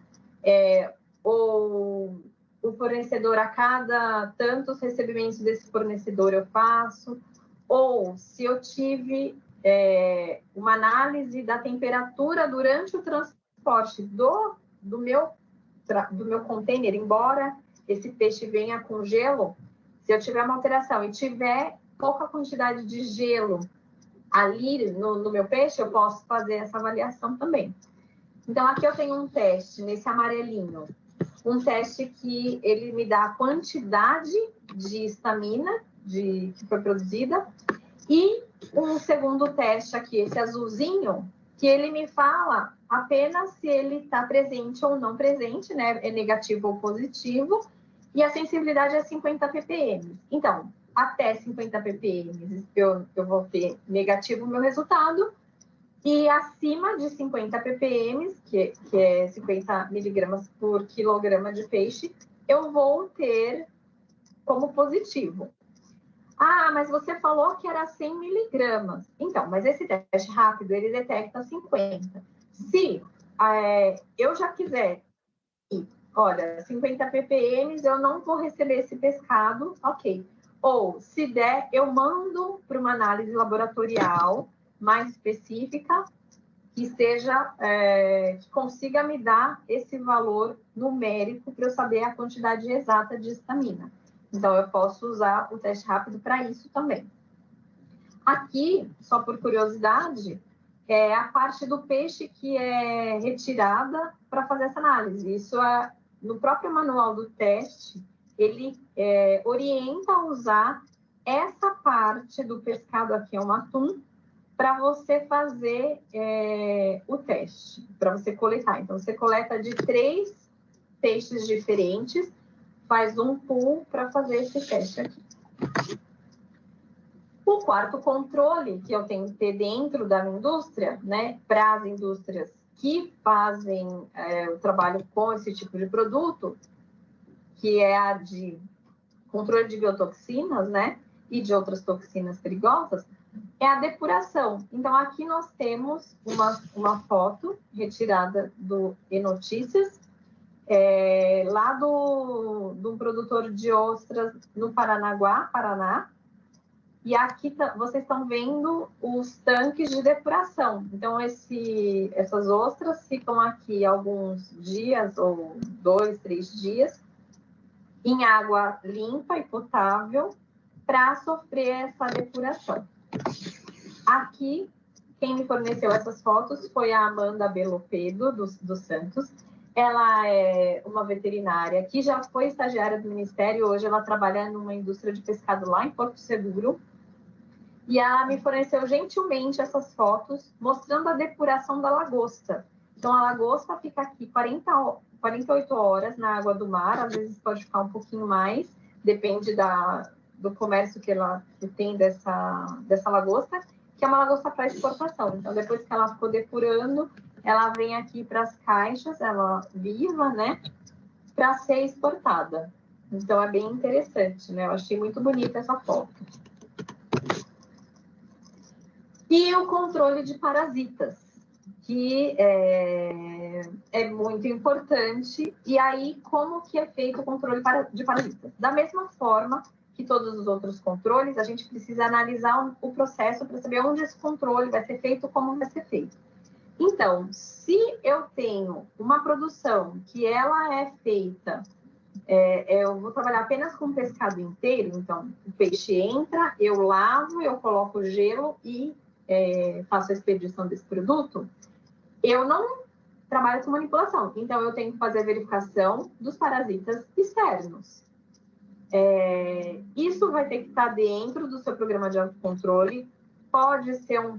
ou o fornecedor, a cada tantos recebimentos desse fornecedor eu faço, ou se eu tive uma análise da temperatura durante o transporte do meu container, embora esse peixe venha com gelo, se eu tiver uma alteração e tiver pouca quantidade de gelo ali no meu peixe, eu posso fazer essa avaliação também. Então, aqui eu tenho um teste, nesse amarelinho, um teste que ele me dá a quantidade de histamina que foi produzida, e um segundo teste aqui, esse azulzinho, que ele me fala apenas se ele está presente ou não presente, né? É negativo ou positivo, e a sensibilidade é 50 ppm. Então, até 50 ppm eu vou ter negativo o meu resultado, e acima de 50 ppm, que é 50 miligramas por quilograma de peixe, eu vou ter como positivo. Mas você falou que era 100 miligramas. Então, mas esse teste rápido, ele detecta 50. Se eu já quiser, olha, 50 ppm, eu não vou receber esse pescado, ok. Ou, se der, eu mando para uma análise laboratorial mais específica, que seja, que consiga me dar esse valor numérico para eu saber a quantidade exata de histamina. Então, eu posso usar o teste rápido para isso também. Aqui, só por curiosidade, é a parte do peixe que é retirada para fazer essa análise. Isso é no próprio manual do teste, ele orienta a usar essa parte do pescado, aqui é um atum, para você fazer o teste, para você coletar. Então, você coleta de 3 peixes diferentes, faz um pool para fazer esse teste aqui. O quarto controle que eu tenho que ter dentro da minha indústria, né, para as indústrias que fazem o trabalho com esse tipo de produto, que é a de controle de biotoxinas, né, e de outras toxinas perigosas, é a depuração. Então, aqui nós temos uma foto retirada do E-Notícias, lá de um produtor de ostras no Paranaguá, Paraná. E aqui vocês estão vendo os tanques de depuração. Então, essas ostras ficam aqui alguns dias, ou 2, 3 dias, em água limpa e potável, para sofrer essa depuração. Aqui, quem me forneceu essas fotos foi a Amanda Belopedo, dos Santos. Ela é uma veterinária que já foi estagiária do Ministério, hoje ela trabalha numa indústria de pescado lá em Porto Seguro. E ela me forneceu gentilmente essas fotos, mostrando a depuração da lagosta. Então, a lagosta fica aqui 48 horas na água do mar, às vezes pode ficar um pouquinho mais, depende do comércio que tem dessa lagosta, que é uma lagosta para exportação. Então, depois que ela ficou depurando, ela vem aqui para as caixas, ela viva, né, para ser exportada. Então, é bem interessante, né? Eu achei muito bonita essa foto. E o controle de parasitas, que é muito importante. E aí, como que é feito o controle de parasitas? Da mesma forma que todos os outros controles, a gente precisa analisar o processo para saber onde esse controle vai ser feito, como vai ser feito. Então, se eu tenho uma produção que ela é feita, eu vou trabalhar apenas com pescado inteiro, então o peixe entra, eu lavo, eu coloco gelo e faço a expedição desse produto, eu não trabalho com manipulação. Então, eu tenho que fazer a verificação dos parasitas externos. Isso vai ter que estar dentro do seu programa de autocontrole. pode ser um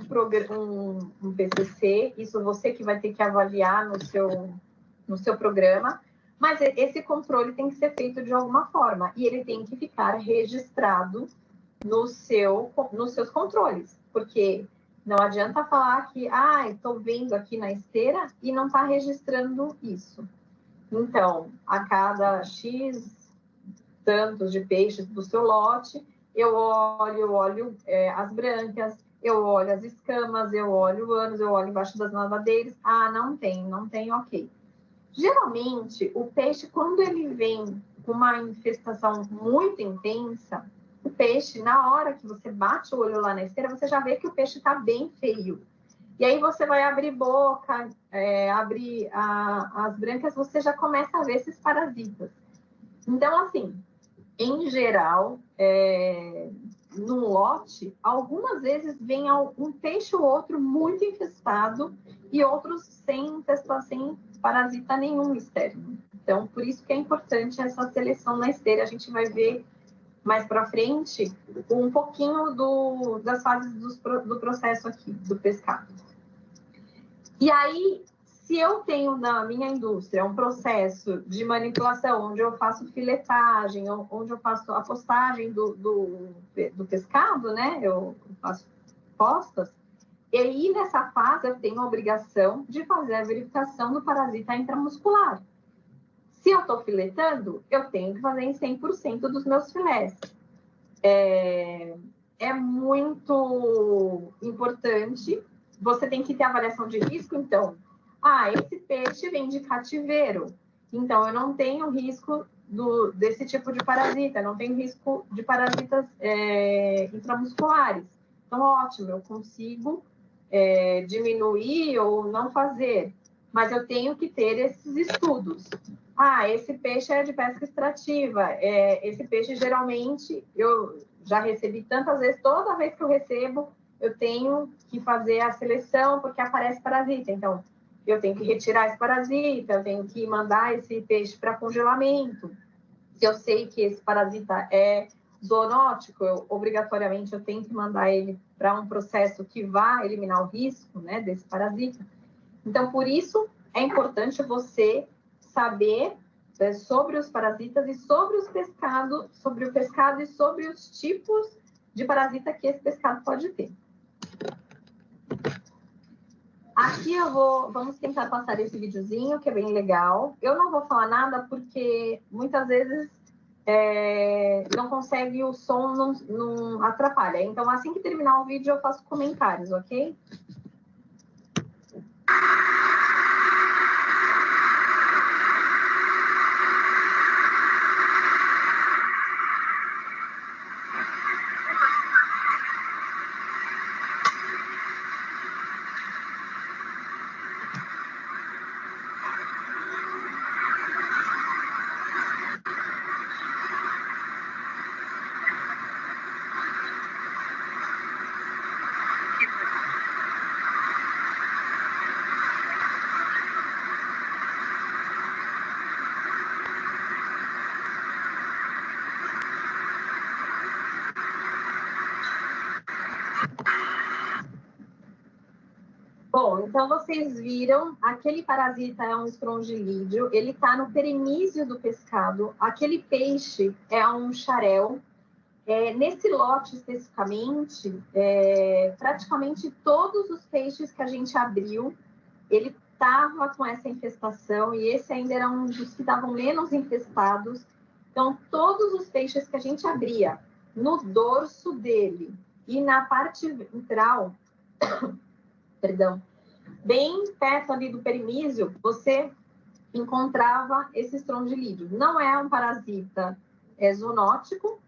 PCC, isso você que vai ter que avaliar no seu programa, mas esse controle tem que ser feito de alguma forma, e ele tem que ficar registrado nos seus controles, porque não adianta falar que, estou vendo aqui na esteira e não está registrando isso. Então, a cada X tantos de peixes do seu lote, eu olho as brancas, eu olho as escamas, eu olho o ânus, eu olho embaixo das nadadeiras. Não tem, ok. Geralmente, o peixe, quando ele vem com uma infestação muito intensa, o peixe, na hora que você bate o olho lá na esteira, você já vê que o peixe está bem feio. E aí você vai abrir boca, abrir as brancas, você já começa a ver esses parasitas. Então, assim, em geral, num lote, algumas vezes vem um peixe ou outro muito infestado e outros sem parasita nenhum externo. Então, por isso que é importante essa seleção na esteira. A gente vai ver mais para frente um pouquinho das fases do processo aqui, do pescado. E aí, se eu tenho na minha indústria um processo de manipulação, onde eu faço filetagem, onde eu faço a postagem do pescado, né? Eu faço postas, e aí nessa fase eu tenho a obrigação de fazer a verificação do parasita intramuscular. Se eu estou filetando, eu tenho que fazer em 100% dos meus filés. É muito importante. Você tem que ter avaliação de risco, então. Esse peixe vem de cativeiro, então eu não tenho risco desse tipo de parasita, não tenho risco de parasitas intramusculares. Então, ótimo, eu consigo diminuir ou não fazer, mas eu tenho que ter esses estudos. Esse peixe é de pesca extrativa, esse peixe geralmente, eu já recebi tantas vezes, toda vez que eu recebo, eu tenho que fazer a seleção porque aparece parasita. Então, eu tenho que retirar esse parasita, eu tenho que mandar esse peixe para congelamento. Se eu sei que esse parasita é zoonótico, obrigatoriamente eu tenho que mandar ele para um processo que vá eliminar o risco, né, desse parasita. Então, por isso, é importante você saber sobre os parasitas e sobre o pescado e sobre os tipos de parasita que esse pescado pode ter. Aqui vamos tentar passar esse videozinho, que é bem legal. Eu não vou falar nada porque muitas vezes não consegue, o som não atrapalha. Então, assim que terminar o vídeo, eu faço comentários, ok? Bom, então vocês viram, aquele parasita é um estrongilídeo, ele está no perimísio do pescado, aquele peixe é um xarel. Nesse lote especificamente, praticamente todos os peixes que a gente abriu, ele estava com essa infestação, e esse ainda era um dos que estavam menos infestados. Então, todos os peixes que a gente abria no dorso dele e na parte ventral, perdão, bem perto ali do perimísio, você encontrava esse estrongilídeo. Não é um parasita zoonótico,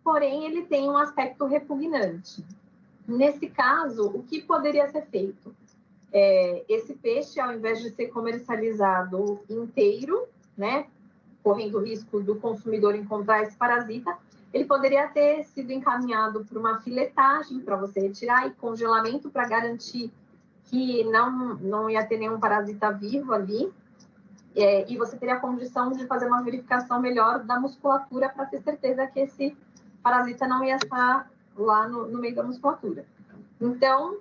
porém ele tem um aspecto repugnante. Nesse caso, o que poderia ser feito? Esse peixe, ao invés de ser comercializado inteiro, né, correndo o risco do consumidor encontrar esse parasita, ele poderia ter sido encaminhado para uma filetagem para você retirar e congelamento para garantir que não ia ter nenhum parasita vivo ali, e você teria a condição de fazer uma verificação melhor da musculatura para ter certeza que esse parasita não ia estar lá no meio da musculatura. Então,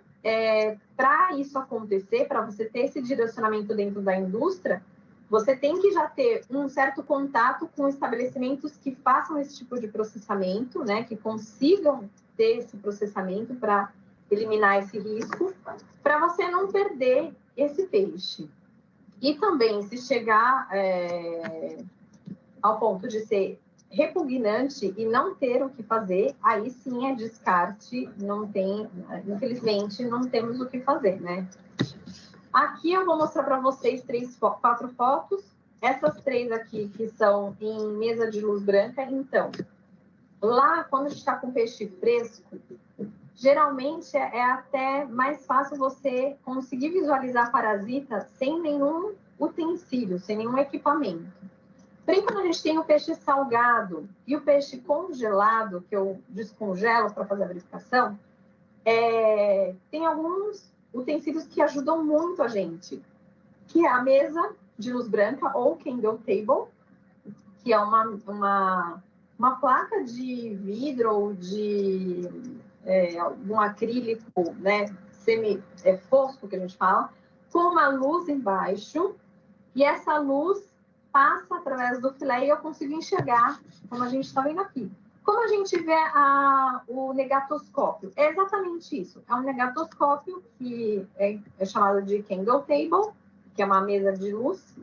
para isso acontecer, para você ter esse direcionamento dentro da indústria, você tem que já ter um certo contato com estabelecimentos que façam esse tipo de processamento, né, que consigam ter esse processamento para eliminar esse risco, para você não perder esse peixe. E também, se chegar ao ponto de ser repugnante e não ter o que fazer, aí sim é descarte, não tem, infelizmente, não temos o que fazer, né? Aqui eu vou mostrar para vocês 4 fotos. Essas 3 aqui que são em mesa de luz branca. Então, lá, quando a gente está com peixe fresco, geralmente é até mais fácil você conseguir visualizar parasita sem nenhum utensílio, sem nenhum equipamento. Porém, quando a gente tem o peixe salgado e o peixe congelado, que eu descongelo para fazer a verificação, tem alguns utensílios que ajudam muito a gente, que é a mesa de luz branca ou candle table, que é uma placa de vidro ou de um acrílico, né, fosco, que a gente fala, com uma luz embaixo, e essa luz passa através do filé e eu consigo enxergar, como a gente está vendo aqui. Como a gente vê o negatoscópio? É exatamente isso. É um negatoscópio que é chamado de candle table, que é uma mesa de luz,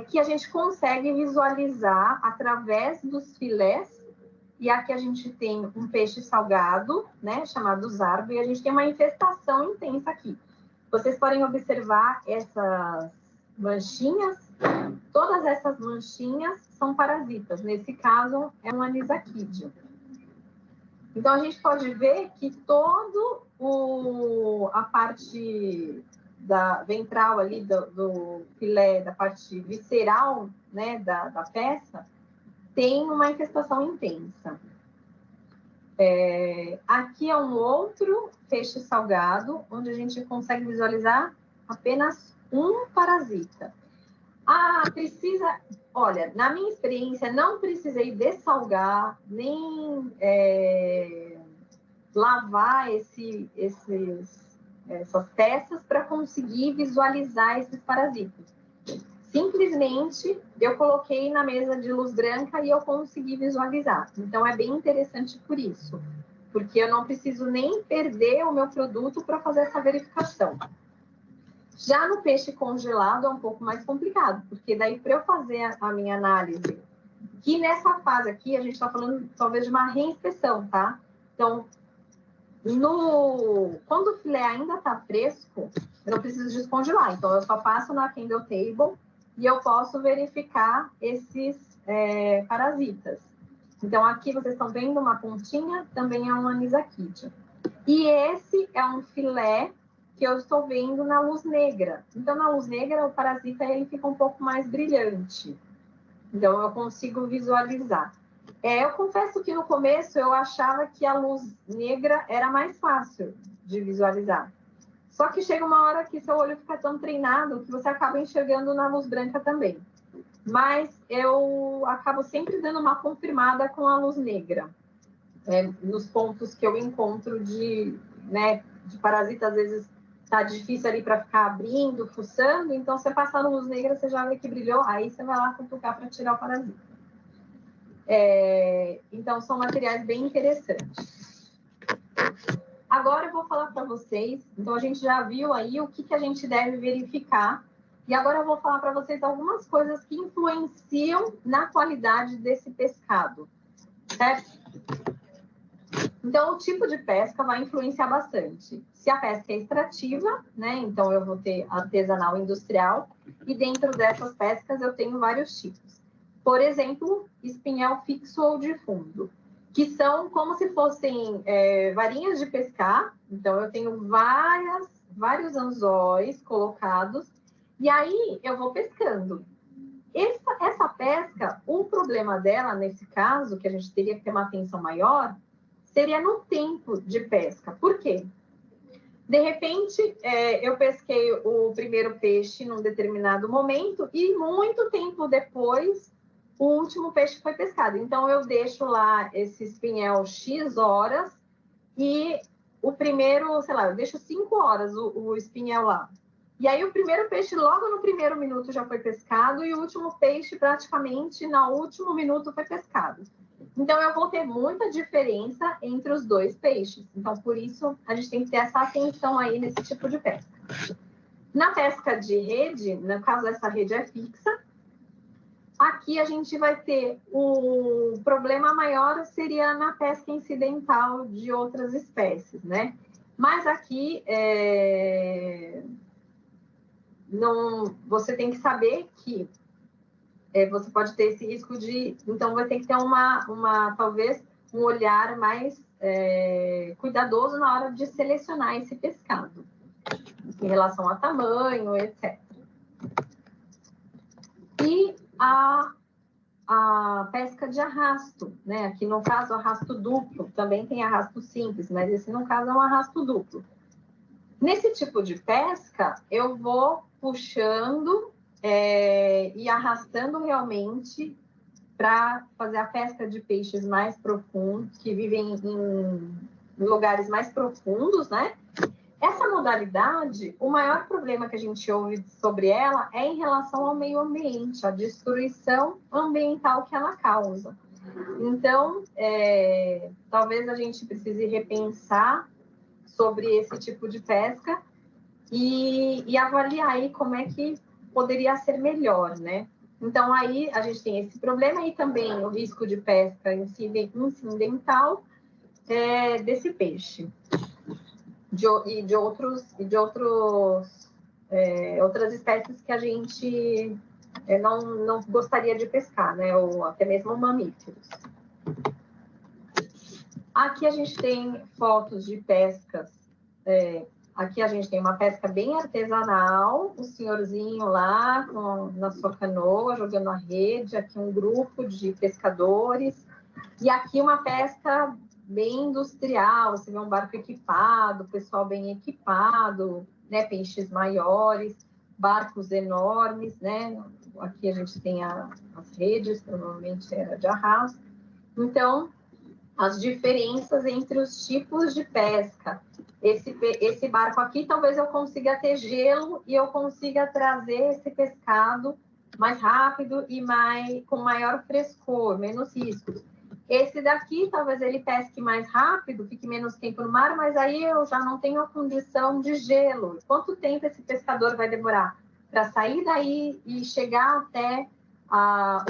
que a gente consegue visualizar através dos filés. E aqui a gente tem um peixe salgado, né, chamado zardo, e a gente tem uma infestação intensa aqui. Vocês podem observar essas manchinhas. Todas essas manchinhas são parasitas. Nesse caso, é um anisakídeo. Então, a gente pode ver que todo a parte da ventral ali do filé, da parte visceral, né, da peça, tem uma infestação intensa. Aqui é um outro peixe salgado, onde a gente consegue visualizar apenas um parasita. Olha, na minha experiência, não precisei dessalgar, nem lavar essas peças para conseguir visualizar esses parasitas. Simplesmente, eu coloquei na mesa de luz branca e eu consegui visualizar. Então, é bem interessante por isso, porque eu não preciso nem perder o meu produto para fazer essa verificação. Já no peixe congelado é um pouco mais complicado, porque daí para eu fazer a minha análise, que nessa fase aqui a gente está falando talvez de uma reinspeção, tá? Então, quando o filé ainda está fresco, eu não preciso descongelar. Então, eu só passo na candle table e eu posso verificar esses parasitas. Então, aqui vocês estão vendo uma pontinha, também é um anisakídeo. E esse é um filé que eu estou vendo na luz negra. Então, na luz negra, o parasita ele fica um pouco mais brilhante. Então, eu consigo visualizar. Eu confesso que no começo eu achava que a luz negra era mais fácil de visualizar. Só que chega uma hora que seu olho fica tão treinado que você acaba enxergando na luz branca também. Mas eu acabo sempre dando uma confirmada com a luz negra. Nos pontos que eu encontro de parasita, às vezes tá difícil ali para ficar abrindo, fuçando, então você passar na luz negra, você já vê que brilhou, aí você vai lá cutucar para tirar o parasita. Então, são materiais bem interessantes. Agora eu vou falar para vocês, então a gente já viu aí o que a gente deve verificar, e agora eu vou falar para vocês algumas coisas que influenciam na qualidade desse pescado, certo? Então, o tipo de pesca vai influenciar bastante. Se a pesca é extrativa, né? Então, eu vou ter artesanal industrial, e dentro dessas pescas eu tenho vários tipos. Por exemplo, espinhel fixo ou de fundo, que são como se fossem varinhas de pescar. Então, eu tenho vários anzóis colocados, e aí eu vou pescando. Essa pesca, o problema dela, nesse caso, que a gente teria que ter uma atenção maior, seria no tempo de pesca. Por quê? De repente, eu pesquei o primeiro peixe num determinado momento e muito tempo depois, o último peixe foi pescado. Então, eu deixo lá esse espinhel X horas e o primeiro, sei lá, eu deixo 5 horas o espinhel lá. E aí o primeiro peixe logo no primeiro minuto já foi pescado e o último peixe praticamente no último minuto foi pescado. Então eu vou ter muita diferença entre os dois peixes. Então por isso a gente tem que ter essa atenção aí nesse tipo de pesca. Na pesca de rede, no caso essa rede é fixa, aqui a gente vai ter o problema maior seria na pesca incidental de outras espécies, né? Mas aqui você tem que saber que você pode ter esse risco de... Então, vai ter que ter talvez um olhar mais cuidadoso na hora de selecionar esse pescado, em relação a tamanho, etc. E a pesca de arrasto, né? Aqui no caso, arrasto duplo, também tem arrasto simples, mas esse no caso é um arrasto duplo. Nesse tipo de pesca, eu vou puxando e arrastando realmente para fazer a pesca de peixes mais profundos, que vivem em lugares mais profundos, né? Essa modalidade, o maior problema que a gente ouve sobre ela é em relação ao meio ambiente, a destruição ambiental que ela causa. Então, talvez a gente precise repensar sobre esse tipo de pesca e avaliar aí como é que poderia ser melhor, né? Então, aí a gente tem esse problema e também o risco de pesca incidental desse peixe. Outras espécies que a gente não gostaria de pescar, né? Ou até mesmo mamíferos. Aqui a gente tem fotos de pescas. Aqui a gente tem uma pesca bem artesanal, o senhorzinho lá na sua canoa, jogando a rede, aqui um grupo de pescadores, e aqui uma pesca bem industrial, você vê um barco equipado, pessoal bem equipado, né, peixes maiores, barcos enormes, né, aqui a gente tem as redes, provavelmente era de arrasto. Então, as diferenças entre os tipos de pesca. Esse barco aqui, talvez eu consiga ter gelo e eu consiga trazer esse pescado mais rápido e com maior frescor, menos riscos. Esse daqui, talvez ele pesque mais rápido, fique menos tempo no mar, mas aí eu já não tenho a condição de gelo. Quanto tempo esse pescador vai demorar para sair daí e chegar até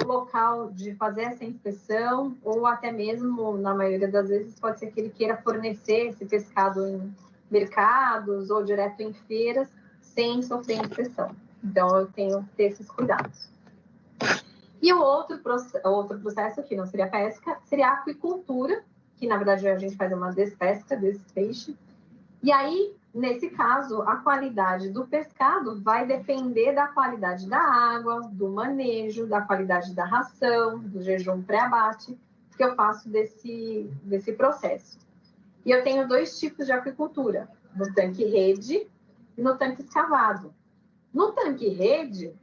o local de fazer essa inspeção, ou até mesmo, na maioria das vezes, pode ser que ele queira fornecer esse pescado em mercados ou direto em feiras, sem sofrer inspeção. Então, eu tenho que ter esses cuidados. E o outro processo, que não seria pesca, seria a aquicultura, que, na verdade, a gente faz uma despesca desse peixe. E aí, nesse caso, a qualidade do pescado vai depender da qualidade da água, do manejo, da qualidade da ração, do jejum pré-abate, que eu faço desse processo. E eu tenho 2 tipos de aquicultura, no tanque rede e no tanque escavado. No tanque rede,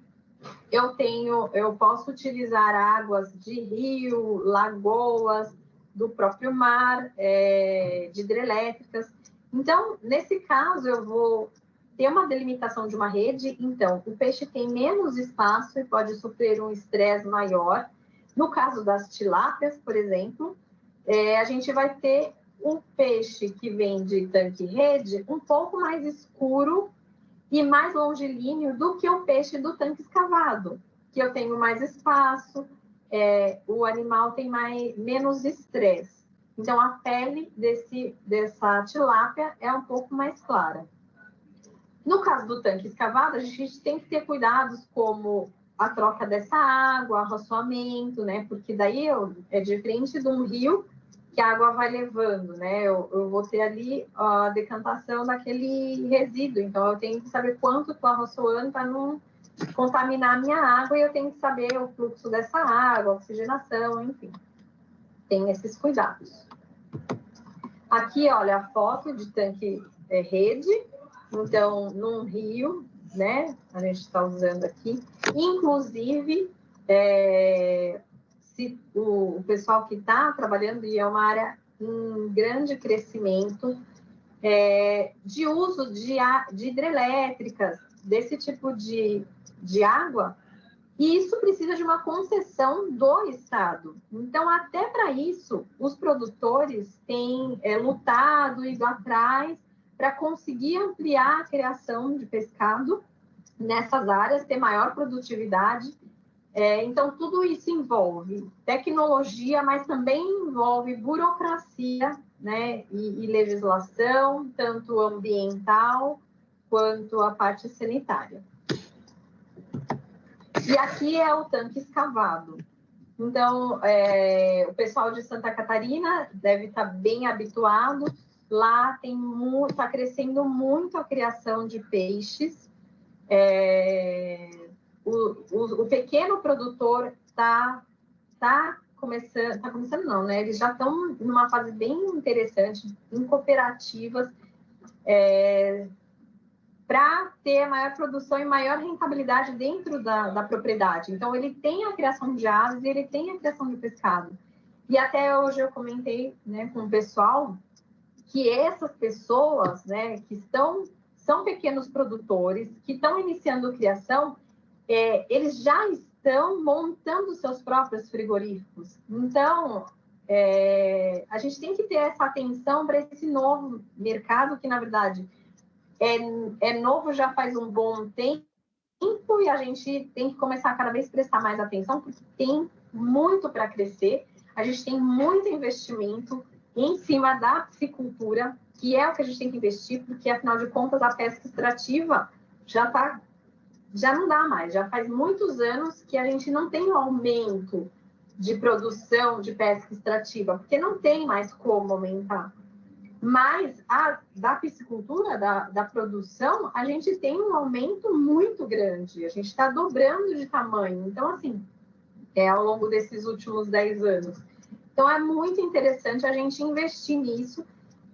eu posso utilizar águas de rio, lagoas, do próprio mar, de hidrelétricas. Então, nesse caso, eu vou ter uma delimitação de uma rede, então o peixe tem menos espaço e pode sofrer um estresse maior. No caso das tilápias, por exemplo, a gente vai ter o peixe que vem de tanque-rede um pouco mais escuro e mais longilíneo do que o peixe do tanque escavado, que eu tenho mais espaço, o animal tem menos estresse. Então, a pele dessa tilápia é um pouco mais clara. No caso do tanque escavado, a gente tem que ter cuidados como a troca dessa água, arroçoamento, né? Porque daí é diferente de um rio que a água vai levando, né? Eu vou ter ali a decantação daquele resíduo, então eu tenho que saber quanto estou arroçoando para não contaminar a minha água e eu tenho que saber o fluxo dessa água, oxigenação, enfim. Tem esses cuidados. Aqui, olha, a foto de tanque rede, então, num rio, né? A gente está usando aqui. Inclusive, se o pessoal que está trabalhando, e é uma área em grande crescimento, de uso de hidrelétricas, desse tipo de água, e isso precisa de uma concessão do Estado. Então, até para isso, os produtores têm lutado, ido atrás, para conseguir ampliar a criação de pescado nessas áreas, ter maior produtividade. Então, tudo isso envolve tecnologia, mas também envolve burocracia, né, e legislação, tanto ambiental quanto a parte sanitária. E aqui é o tanque escavado. Então, o pessoal de Santa Catarina deve estar bem habituado. Lá está crescendo muito a criação de peixes. O pequeno produtor está começando não, né? Eles já estão numa fase bem interessante, em cooperativas, para ter maior produção e maior rentabilidade dentro da propriedade. Então, ele tem a criação de aves e ele tem a criação de pescado. E até hoje eu comentei, né, com o pessoal que essas pessoas, né, que são pequenos produtores, que estão iniciando criação, eles já estão montando seus próprios frigoríficos. Então, a gente tem que ter essa atenção para esse novo mercado, que, na verdade, é novo já faz um bom tempo, e a gente tem que começar a cada vez prestar mais atenção, porque tem muito para crescer, a gente tem muito investimento em cima da piscicultura, que é o que a gente tem que investir, porque, afinal de contas, a pesca extrativa já não dá mais, já faz muitos anos que a gente não tem um aumento de produção de pesca extrativa, porque não tem mais como aumentar. Mas da piscicultura, da produção, a gente tem um aumento muito grande, a gente está dobrando de tamanho. Então, assim, ao longo desses últimos 10 anos. Então, é muito interessante a gente investir nisso.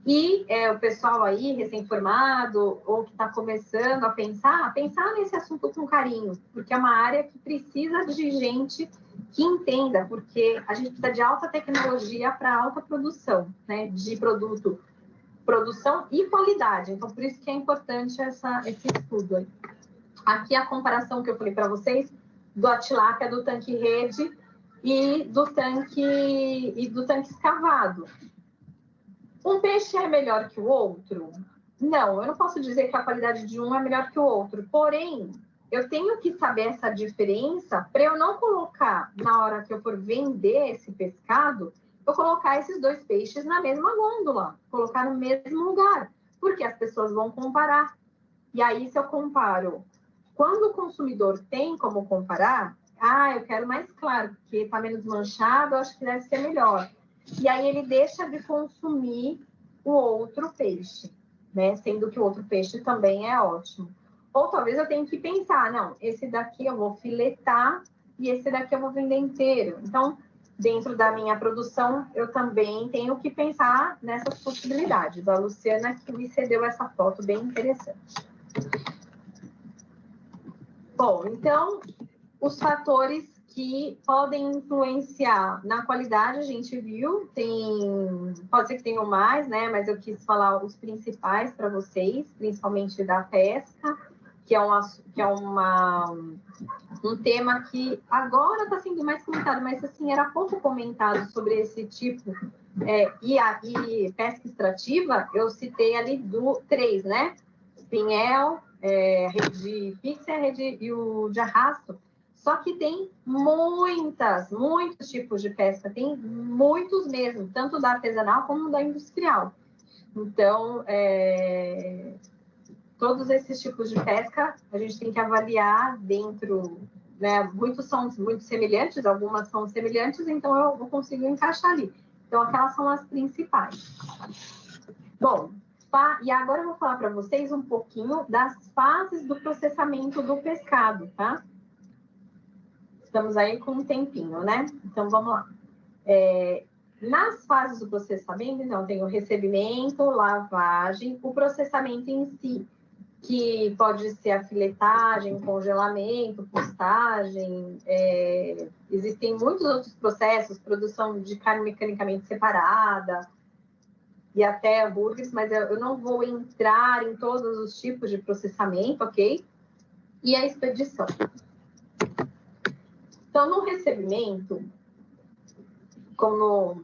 E o pessoal aí, recém-formado, ou que está começando a pensar nesse assunto com carinho, porque é uma área que precisa de gente que entenda, porque a gente precisa de alta tecnologia para alta produção, né, de produção e qualidade. Então, por isso que é importante esse estudo aí. Aqui a comparação que eu falei para vocês do tilápia, do tanque rede e do tanque escavado. Um peixe é melhor que o outro? Não, eu não posso dizer que a qualidade de um é melhor que o outro. Porém, eu tenho que saber essa diferença para eu não colocar, na hora que eu for vender esse pescado, eu colocar esses dois peixes na mesma gôndola, colocar no mesmo lugar, porque as pessoas vão comparar. E aí, se eu comparo, quando o consumidor tem como comparar, eu quero mais claro, porque está menos manchado, eu acho que deve ser melhor. E aí ele deixa de consumir o outro peixe, né? Sendo que o outro peixe também é ótimo. Ou talvez eu tenha que pensar, não, esse daqui eu vou filetar e esse daqui eu vou vender inteiro. Então, dentro da minha produção, eu também tenho que pensar nessas possibilidades. A Luciana que me cedeu essa foto bem interessante. Bom, então, os fatores que podem influenciar na qualidade, a gente viu, pode ser que tenham mais, né? Mas eu quis falar os principais para vocês, principalmente da pesca, que é um tema que agora está sendo mais comentado, mas assim, era pouco comentado sobre esse tipo. E pesca extrativa, eu citei ali 3, né? Espinhel, rede fixa e o de arrasto. Só que tem muitos tipos de pesca, tem muitos mesmo, tanto da artesanal como da industrial. Então, todos esses tipos de pesca, a gente tem que avaliar dentro, né? Muitos são muito semelhantes, algumas são semelhantes, então eu vou conseguir encaixar ali. Então, aquelas são as principais. Bom, e agora eu vou falar para vocês um pouquinho das fases do processamento do pescado, tá? Estamos aí com um tempinho, né? Então, vamos lá. Nas fases do processamento, então, tem o recebimento, lavagem, o processamento em si, que pode ser a filetagem, congelamento, postagem, existem muitos outros processos, produção de carne mecanicamente separada, e até hambúrgueres, mas eu não vou entrar em todos os tipos de processamento, ok? E a expedição. Então, no recebimento, como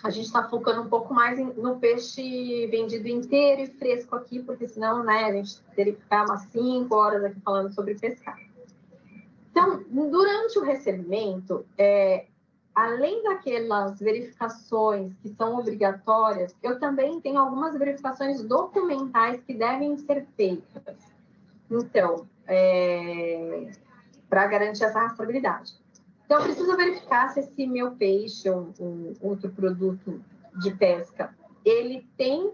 a gente está focando um pouco mais no peixe vendido inteiro e fresco aqui, porque senão, né, a gente teria que ficar umas 5 horas aqui falando sobre pescar. Então, durante o recebimento, além daquelas verificações que são obrigatórias, eu também tenho algumas verificações documentais que devem ser feitas. Então, para garantir essa rastreabilidade. Então, eu preciso verificar se esse meu peixe ou outro produto de pesca, ele tem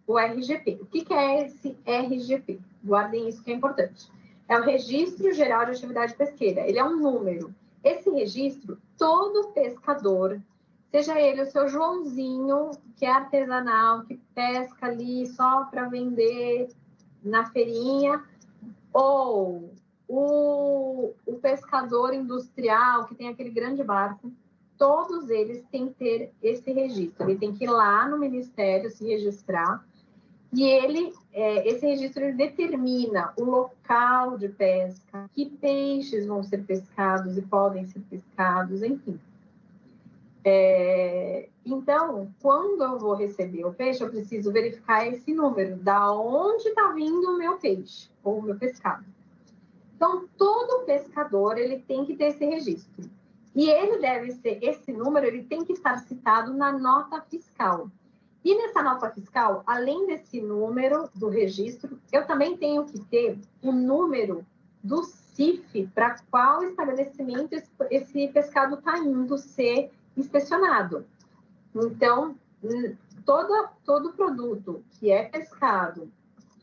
o RGP. O que é esse RGP? Guardem isso que é importante. É o Registro Geral de Atividade Pesqueira. Ele é um número. Esse registro, todo pescador, seja ele o seu Joãozinho, que é artesanal, que pesca ali só para vender na feirinha, ou o pescador industrial, que tem aquele grande barco, todos eles têm que ter esse registro. Ele tem que ir lá no Ministério se registrar, e esse registro ele determina o local de pesca, que peixes vão ser pescados e podem ser pescados, enfim. Então, quando eu vou receber o peixe, eu preciso verificar esse número, da onde está vindo o meu peixe, ou o meu pescado. Então, todo pescador, ele tem que ter esse registro. E esse número, ele tem que estar citado na nota fiscal. E nessa nota fiscal, além desse número do registro, eu também tenho que ter o número do CIF para qual estabelecimento esse pescado está indo ser inspecionado. Então, todo produto que é pescado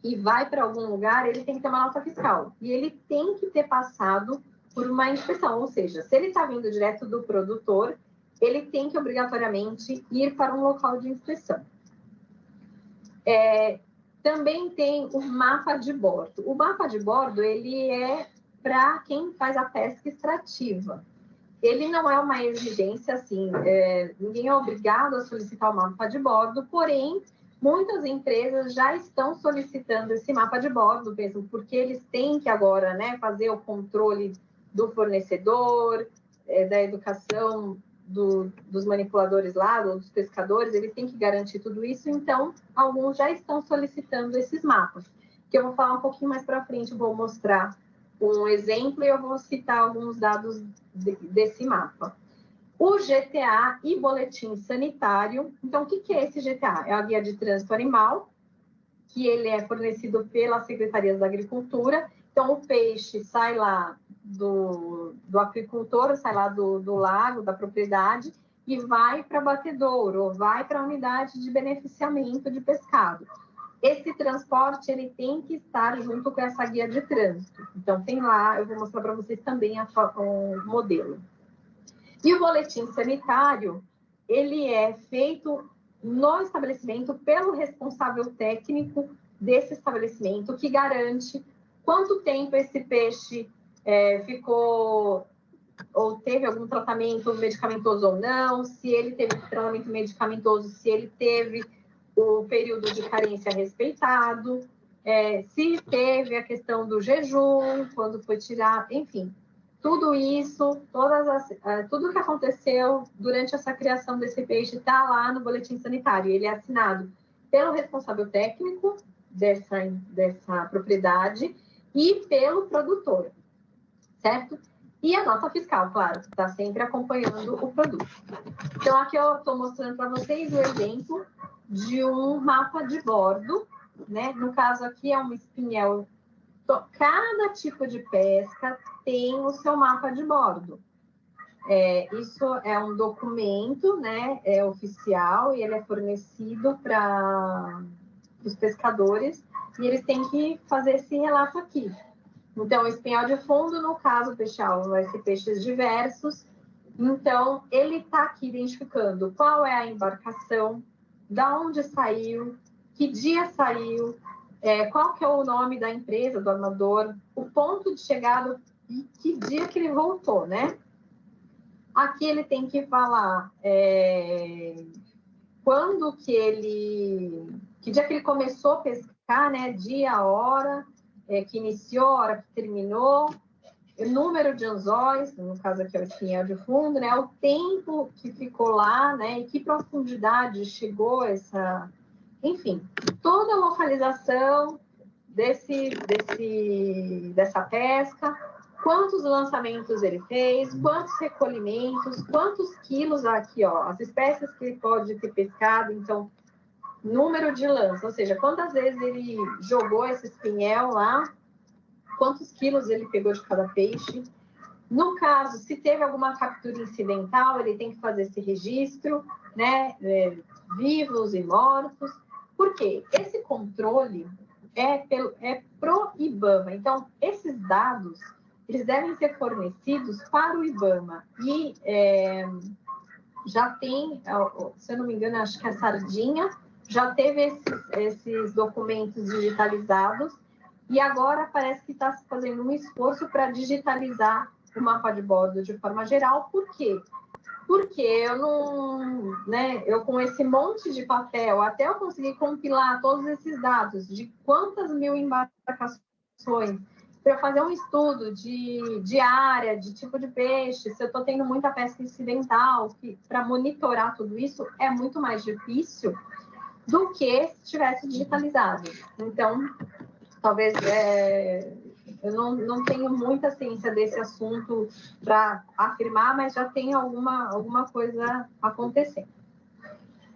e vai para algum lugar, ele tem que ter uma nota fiscal. E ele tem que ter passado por uma inspeção. Ou seja, se ele está vindo direto do produtor, ele tem que obrigatoriamente ir para um local de inspeção. Também tem o mapa de bordo. O mapa de bordo, ele é para quem faz a pesca extrativa. Ele não é uma exigência, assim, ninguém é obrigado a solicitar o mapa de bordo, porém, muitas empresas já estão solicitando esse mapa de bordo mesmo, porque eles têm que agora, né, fazer o controle do fornecedor, da educação dos manipuladores lá, dos pescadores, eles têm que garantir tudo isso, então, alguns já estão solicitando esses mapas, que eu vou falar um pouquinho mais para frente, vou mostrar um exemplo e eu vou citar alguns dados desse mapa. O GTA e boletim sanitário. Então, o que é esse GTA? É a Guia de Trânsito Animal, que ele é fornecido pelas Secretarias da Agricultura. Então, o peixe sai lá do aquicultor, sai lá do lago, da propriedade, e vai para abatedouro, ou vai para a unidade de beneficiamento de pescado. Esse transporte, ele tem que estar junto com essa guia de trânsito. Então, tem lá, eu vou mostrar para vocês também o modelo. E o boletim sanitário, ele é feito no estabelecimento pelo responsável técnico desse estabelecimento, que garante quanto tempo esse peixe ficou, ou teve algum tratamento medicamentoso ou não, se ele teve tratamento medicamentoso, se ele teve o período de carência respeitado, se teve a questão do jejum, quando foi tirado, enfim, tudo isso, tudo que aconteceu durante essa criação desse peixe está lá no boletim sanitário. Ele é assinado pelo responsável técnico dessa propriedade e pelo produtor, certo? E a nota fiscal, claro, que está sempre acompanhando o produto. Então, aqui eu estou mostrando para vocês o exemplo de um mapa de bordo, né? No caso aqui é um espinhel. Cada tipo de pesca tem o seu mapa de bordo. Isso é um documento, né? É oficial e ele é fornecido para os pescadores e eles têm que fazer esse relato aqui. Então, espinhel de fundo, no caso, peixe-alvo vai ser peixes diversos. Então, ele está aqui identificando qual é a embarcação, da onde saiu, que dia saiu, qual que é o nome da empresa, do armador, o ponto de chegada e que dia que ele voltou, né? Aqui ele tem que falar quando que dia que ele começou a pescar, né? Dia, hora, que iniciou, hora que terminou, o número de anzóis, no caso aqui é o espinhel de fundo, né? O tempo que ficou lá, né? E que profundidade chegou essa... Enfim, toda a localização dessa pesca, quantos lançamentos ele fez, quantos recolhimentos, quantos quilos aqui, ó, as espécies que ele pode ter pescado, então, número de lanças, ou seja, quantas vezes ele jogou esse espinhel lá, quantos quilos ele pegou de cada peixe. No caso, se teve alguma captura incidental, ele tem que fazer esse registro, né, vivos e mortos. Por quê? Esse controle é pro IBAMA. Então, esses dados, eles devem ser fornecidos para o IBAMA. E já tem, se eu não me engano, acho que a Sardinha já teve esses documentos digitalizados e agora parece que está se fazendo um esforço para digitalizar o mapa de bordo de forma geral. Por quê? Porque eu não, né, eu com esse monte de papel, até eu conseguir compilar todos esses dados de quantas mil embarcações, para eu fazer um estudo de área, de tipo de peixe, se eu estou tendo muita pesca incidental, para monitorar tudo isso é muito mais difícil do que se tivesse digitalizado. Então, talvez eu não tenho muita ciência desse assunto para afirmar, mas já tem alguma coisa acontecendo.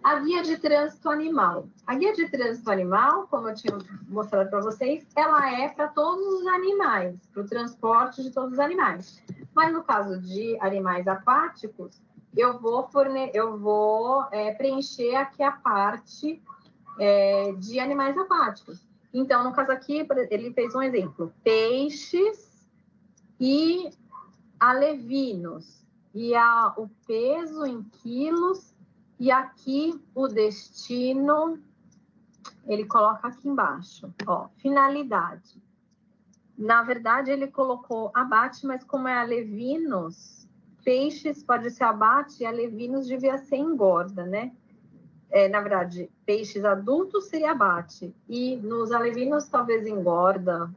A guia de trânsito animal. A guia de trânsito animal, como eu tinha mostrado para vocês, ela é para todos os animais, para o transporte de todos os animais. Mas no caso de animais aquáticos, eu vou preencher aqui a parte de animais aquáticos. Então, no caso aqui, ele fez um exemplo: peixes e alevinos. E o peso em quilos. E aqui o destino, ele coloca aqui embaixo, ó, finalidade. Na verdade, ele colocou abate, mas como é alevinos, peixes pode ser abate e alevinos devia ser engorda, né? Na verdade, peixes adultos seria abate. E nos alevinos, talvez engorda,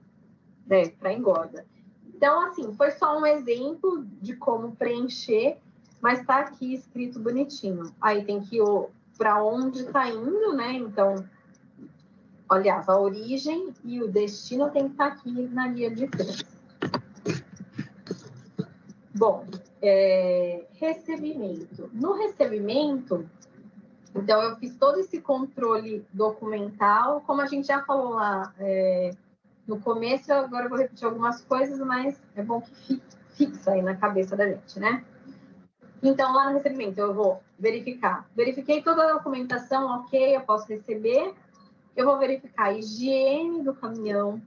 né? Para engorda. Então, assim, foi só um exemplo de como preencher, mas está aqui escrito bonitinho. Aí tem que ir para onde está indo, né? Então, aliás, a origem e o destino tem que estar aqui na guia de trânsito. Bom, recebimento. No recebimento, então, eu fiz todo esse controle documental, como a gente já falou lá no começo, agora eu vou repetir algumas coisas, mas é bom que fixa aí na cabeça da gente, né? Então, lá no recebimento, eu vou verificar. Verifiquei toda a documentação, ok, eu posso receber. Eu vou verificar a higiene do caminhão.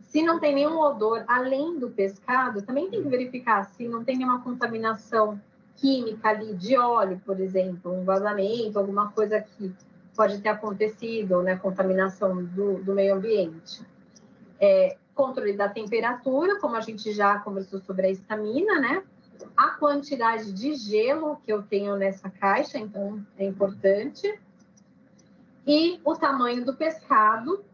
Se não tem nenhum odor, além do pescado, também tem que verificar se não tem nenhuma contaminação química ali, de óleo, por exemplo, um vazamento, alguma coisa que pode ter acontecido, né, contaminação do meio ambiente. Controle da temperatura, como a gente já conversou sobre a estamina, né? A quantidade de gelo que eu tenho nessa caixa, então é importante. E o tamanho do pescado,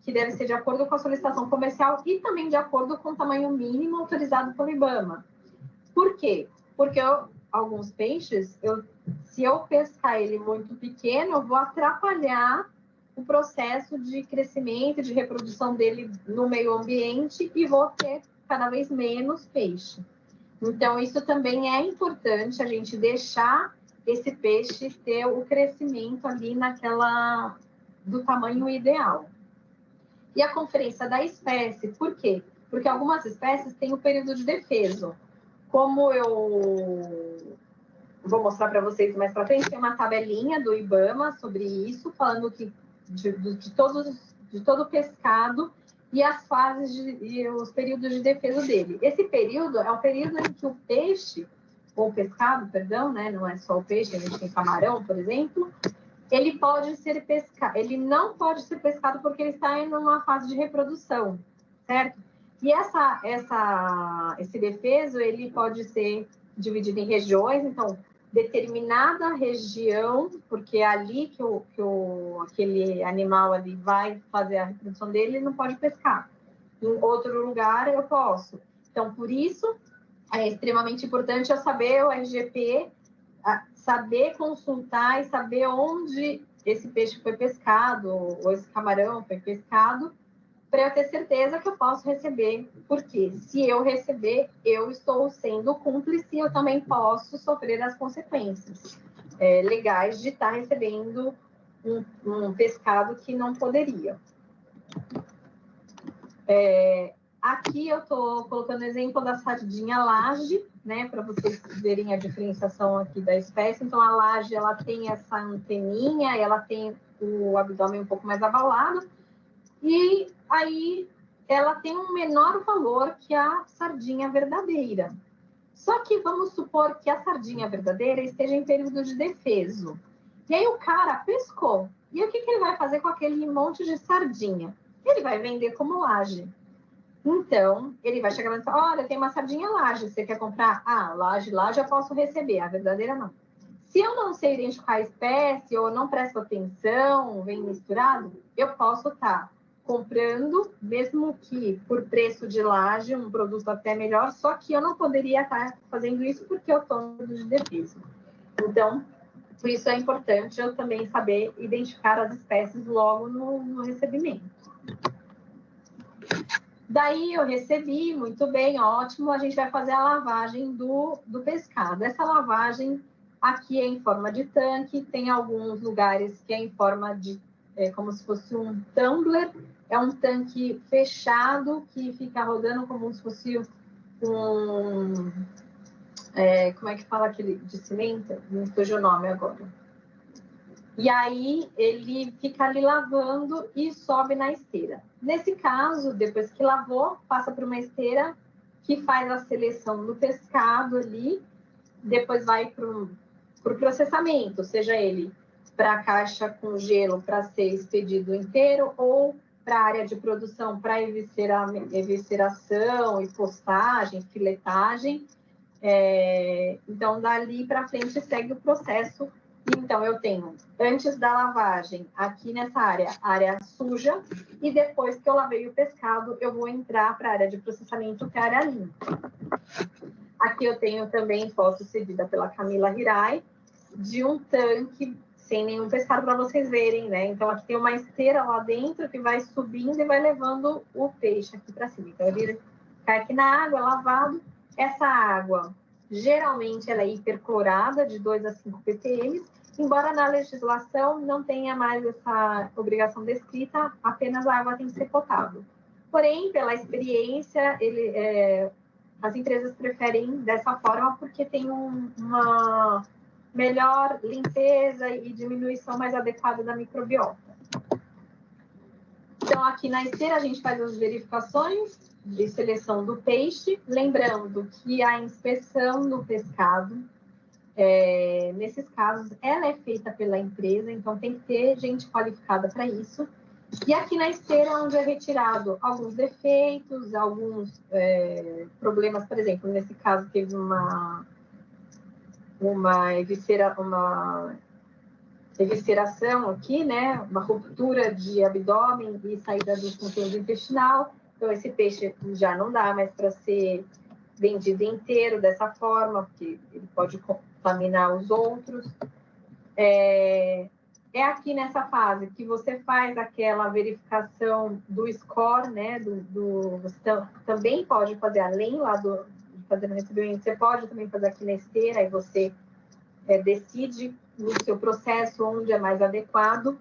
que deve ser de acordo com a solicitação comercial e também de acordo com o tamanho mínimo autorizado pelo IBAMA. Por quê? Porque alguns peixes, se eu pescar ele muito pequeno, eu vou atrapalhar o processo de crescimento, de reprodução dele no meio ambiente e vou ter cada vez menos peixe. Então, isso também é importante, a gente deixar esse peixe ter o crescimento ali do tamanho ideal. E a conferência da espécie, por quê? Porque algumas espécies têm o período de defeso. Como eu vou mostrar para vocês mais para frente, tem uma tabelinha do IBAMA sobre isso, falando que de todo o pescado e as fases e os períodos de defeso dele. Esse período é o período em que o peixe, ou o pescado, perdão, né? Não é só o peixe, a gente tem camarão, por exemplo, ele pode ser pescado, ele não pode ser pescado porque ele está em uma fase de reprodução, certo? E esse defeso, ele pode ser dividido em regiões, então, determinada região, porque é ali que aquele animal ali vai fazer a reprodução dele, ele não pode pescar. Em outro lugar eu posso. Então, por isso, é extremamente importante eu saber o RGP, saber consultar e saber onde esse peixe foi pescado, ou esse camarão foi pescado, para eu ter certeza que eu posso receber, porque se eu receber, eu estou sendo cúmplice e eu também posso sofrer as consequências legais de estar recebendo um pescado que não poderia. Aqui eu estou colocando o exemplo da sardinha laje, né, para vocês verem a diferenciação aqui da espécie. Então, a laje, ela tem essa anteninha, ela tem o abdômen um pouco mais avalado, e aí ela tem um menor valor que a sardinha verdadeira. Só que vamos supor que a sardinha verdadeira esteja em período de defeso. E aí o cara pescou. E o que ele vai fazer com aquele monte de sardinha? Ele vai vender como laje. Então, ele vai chegar e falar, olha, tem uma sardinha laje, você quer comprar? Ah, laje eu posso receber, a verdadeira não. Se eu não sei identificar a espécie ou não presto atenção, vem misturado, eu posso estar comprando, mesmo que por preço de laje, um produto até melhor, só que eu não poderia estar fazendo isso porque eu estou de defesa. Então, por isso é importante eu também saber identificar as espécies logo no recebimento. Daí eu recebi, muito bem, ótimo, a gente vai fazer a lavagem do pescado. Essa lavagem aqui é em forma de tanque, tem alguns lugares que é em forma de, como se fosse um tumbler, é um tanque fechado que fica rodando como se fosse um... como é que fala aquele de cimento? Não fugiu o nome agora. E aí ele fica ali lavando e sobe na esteira. Nesse caso, depois que lavou, passa para uma esteira que faz a seleção do pescado ali, depois vai para o processamento, seja ele para a caixa com gelo para ser expedido inteiro ou para a área de produção para evisceração e postagem, filetagem. Então, dali para frente segue o processo. Então, eu tenho, antes da lavagem, aqui nessa área suja, e depois que eu lavei o pescado, eu vou entrar para a área de processamento, que é a área limpa. Aqui eu tenho também foto cedida pela Camila Hirai, de um tanque sem nenhum pescado, para vocês verem, né? Então, aqui tem uma esteira lá dentro que vai subindo e vai levando o peixe aqui para cima. Então, ele cai aqui na água, lavado. Essa água, geralmente, ela é hiperclorada, de 2 a 5 ppm, embora na legislação não tenha mais essa obrigação descrita, apenas a água tem que ser potável. Porém, pela experiência, as empresas preferem dessa forma porque tem uma melhor limpeza e diminuição mais adequada da microbiota. Então, aqui na esteira, a gente faz as verificações de seleção do peixe, lembrando que a inspeção do pescado, nesses casos, ela é feita pela empresa, então tem que ter gente qualificada para isso. E aqui na esteira, onde é retirado alguns defeitos, alguns problemas, por exemplo, nesse caso teve uma evisceração aqui, né? Uma ruptura de abdômen e saída do conteúdo intestinal. Então, esse peixe já não dá mais para ser vendido inteiro dessa forma, porque ele pode contaminar os outros. É aqui nessa fase que você faz aquela verificação do score, né? Você também pode fazer, além lá de fazer no recebimento, você pode também fazer aqui na esteira, aí você decide no seu processo onde é mais adequado,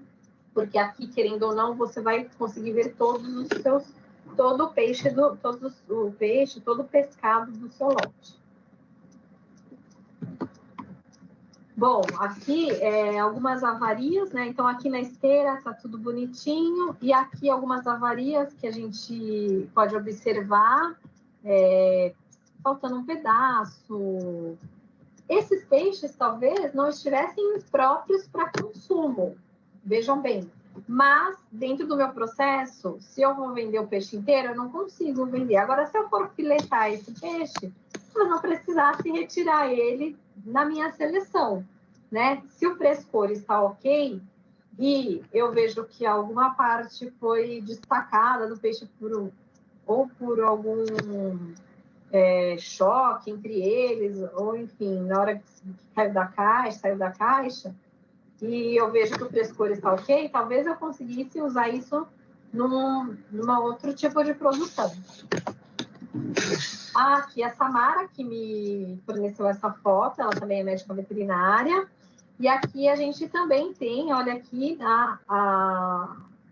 porque aqui, querendo ou não, você vai conseguir ver todo o peixe, todo o pescado do seu lote. Bom, aqui algumas avarias, né? Então, aqui na esteira tá tudo bonitinho, e aqui algumas avarias que a gente pode observar, faltando um pedaço. Esses peixes, talvez, não estivessem próprios para consumo, vejam bem. Mas, dentro do meu processo, se eu vou vender o peixe inteiro, eu não consigo vender. Agora, se eu for filetar esse peixe, eu não precisasse retirar ele na minha seleção, né? Se o frescor está ok e eu vejo que alguma parte foi destacada do peixe ou por algum choque entre eles, ou enfim, na hora que saiu da caixa, e eu vejo que o frescor está ok, talvez eu conseguisse usar isso numa outro tipo de produção. Aqui a Samara, que me forneceu essa foto, ela também é médica veterinária. E aqui a gente também tem, olha aqui,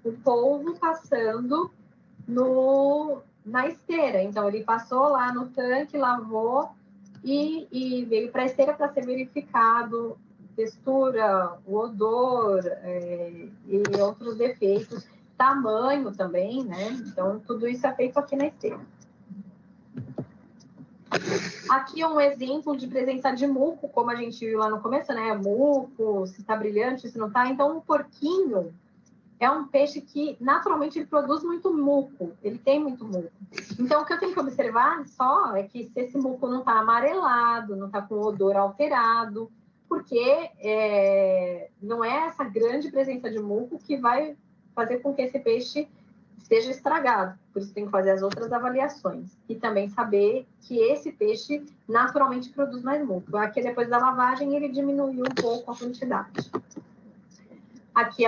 o polvo passando na esteira. Então, ele passou lá no tanque, lavou e veio para a esteira para ser verificado textura, o odor e outros defeitos. Tamanho também, né? Então, tudo isso é feito aqui na esteira. Aqui é um exemplo de presença de muco, como a gente viu lá no começo, né? Muco, se está brilhante, se não está. Então, o porquinho é um peixe que, naturalmente, ele produz muito muco. Ele tem muito muco. Então, o que eu tenho que observar só é que se esse muco não está amarelado, não está com odor alterado, porque não é essa grande presença de muco que vai fazer com que esse peixe esteja estragado. Por isso tem que fazer as outras avaliações. E também saber que esse peixe naturalmente produz mais muco. Aqui, depois da lavagem, ele diminuiu um pouco a quantidade. Aqui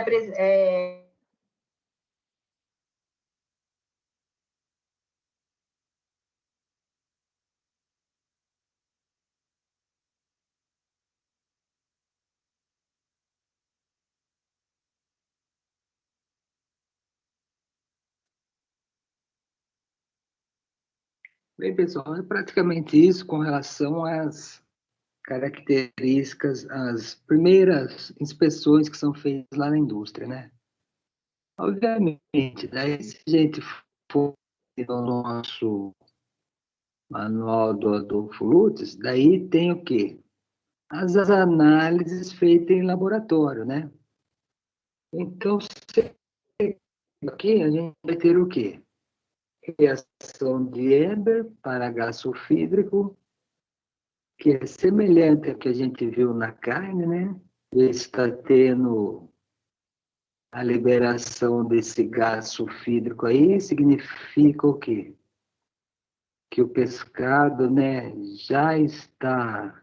Bem, pessoal, é praticamente isso com relação às características, as primeiras inspeções que são feitas lá na indústria, né? Obviamente, daí se a gente for no nosso manual do Adolfo Lutz, daí tem o quê? As análises feitas em laboratório, né? Então, aqui a gente vai ter o quê? Reação de Eber para gás sulfídrico, que é semelhante ao que a gente viu na carne, né? Está tendo a liberação desse gás sulfídrico aí, significa o quê? Que o pescado, né, já está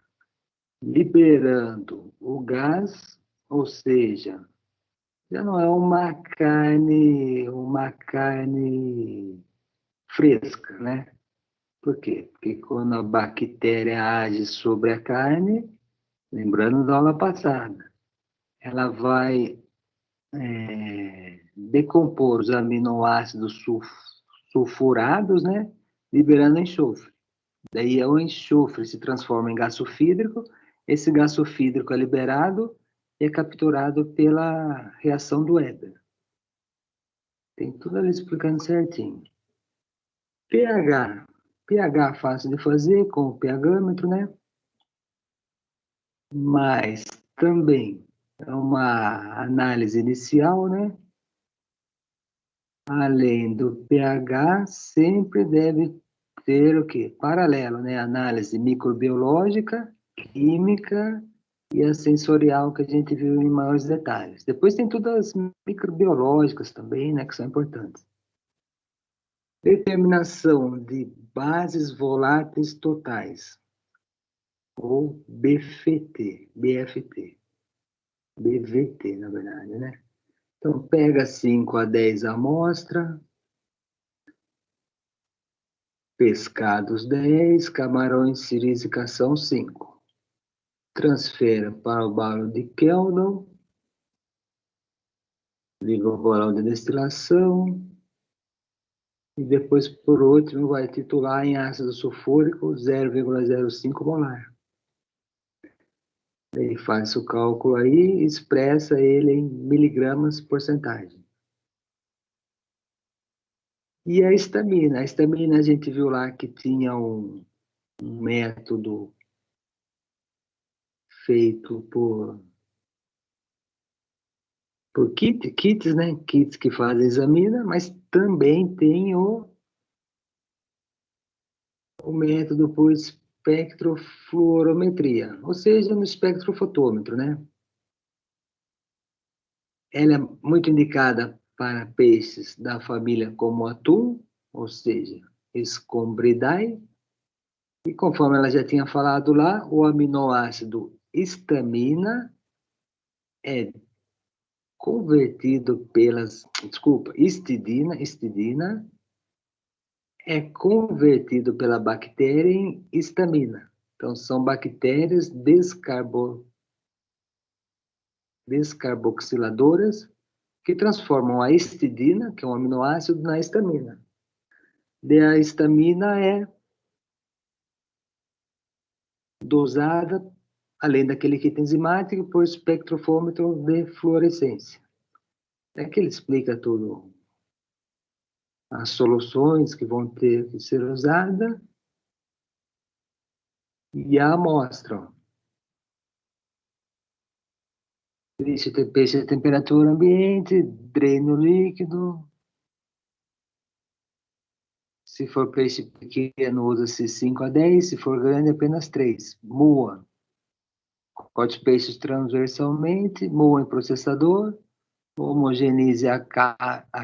liberando o gás, ou seja, já não é uma carne fresca, né? Por quê? Porque quando a bactéria age sobre a carne, lembrando da aula passada, ela vai decompor os aminoácidos sulfurados, né? Liberando enxofre. Daí o enxofre se transforma em gás sulfídrico, esse gás sulfídrico é liberado e é capturado pela reação do Weber. Tem tudo ali explicando certinho. pH. pH fácil de fazer com o pHmetro, né? Mas também é uma análise inicial, né? Além do pH, sempre deve ter o quê? Paralelo, né? Análise microbiológica, química e a sensorial que a gente viu em maiores detalhes. Depois tem todas as microbiológicas também, né? Que são importantes. Determinação de bases voláteis totais, ou BFT, BVT, na verdade, né? Então, pega 5 a 10 amostra, pescados 10, camarões sirisicação 5. Transfere para o balão de Keldon, liga o balão de destilação, e depois, por último, vai titular em ácido sulfúrico 0,05 molar. Ele faz o cálculo aí e expressa ele em miligramas porcentagem. E a estamina? A estamina a gente viu lá que tinha um método feito por kits, né? Kits que fazem examina, mas também tem o método por espectrofluorometria, ou seja, no espectrofotômetro, né? Ela é muito indicada para peixes da família como atum, ou seja, Scombreidae, e conforme ela já tinha falado lá, o aminoácido histamina é convertido histidina é convertido pela bactéria em histamina. Então, são bactérias descarboxiladoras que transformam a histidina, que é um aminoácido, na histamina. E a histamina é dosada, além daquele kit enzimático, por espectrofômetro de fluorescência. É que ele explica tudo, as soluções que vão ter que ser usadas e a amostra. Peixe a temperatura ambiente, dreno líquido. Se for peixe pequeno, usa-se 5 a 10, se for grande, apenas 3. Moa. Corte peixes transversalmente, moa em processador, homogeneize a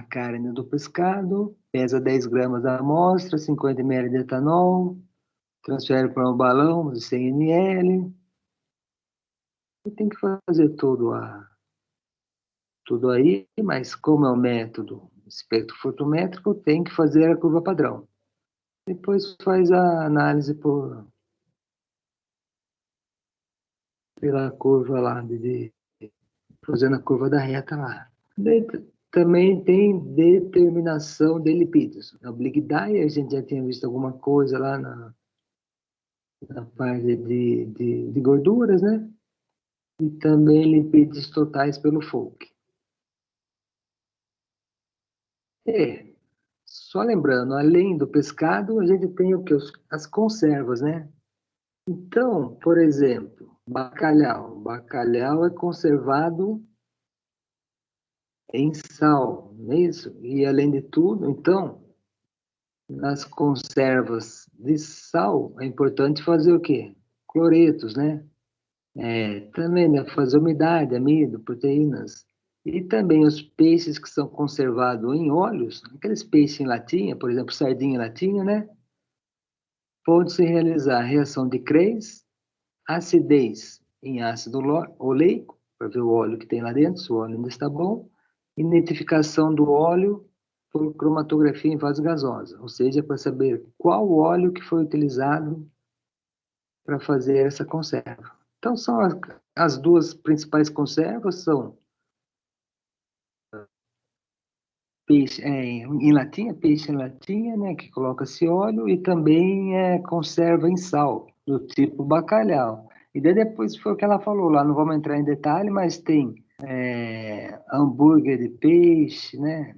carne do pescado, pesa 10 gramas da amostra, 50 ml de etanol, transfere para um balão de 100 ml. E tem que fazer tudo aí, mas como é o método espectrofotométrico, tem que fazer a curva padrão. Depois faz a análise pela curva lá, fazendo a curva da reta lá. Também tem determinação de lipídios. Na Oblique Diet, a gente já tinha visto alguma coisa lá na parte de gorduras, né? E também lipídios totais pelo Folk. Só lembrando, além do pescado, a gente tem o que? As conservas, né? Então, por exemplo, bacalhau. Bacalhau é conservado em sal, não é isso? E além de tudo, então, nas conservas de sal, é importante fazer o quê? Cloretos, né? Também, né? Fazer umidade, amido, proteínas. E também os peixes que são conservados em óleos, aqueles peixes em latinha, por exemplo, sardinha em latinha, né? Pode-se realizar reação de Krebs, acidez em ácido oleico, para ver o óleo que tem lá dentro, se o óleo ainda está bom, identificação do óleo por cromatografia em fase gasosa, ou seja, para saber qual óleo que foi utilizado para fazer essa conserva. Então, são as duas principais conservas, são peixe em latinha, peixe em latinha, né, que coloca-se óleo, e também conserva em sal, do tipo bacalhau. E daí depois foi o que ela falou lá, não vamos entrar em detalhe, mas tem hambúrguer de peixe, né,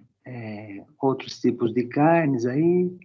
outros tipos de carnes aí,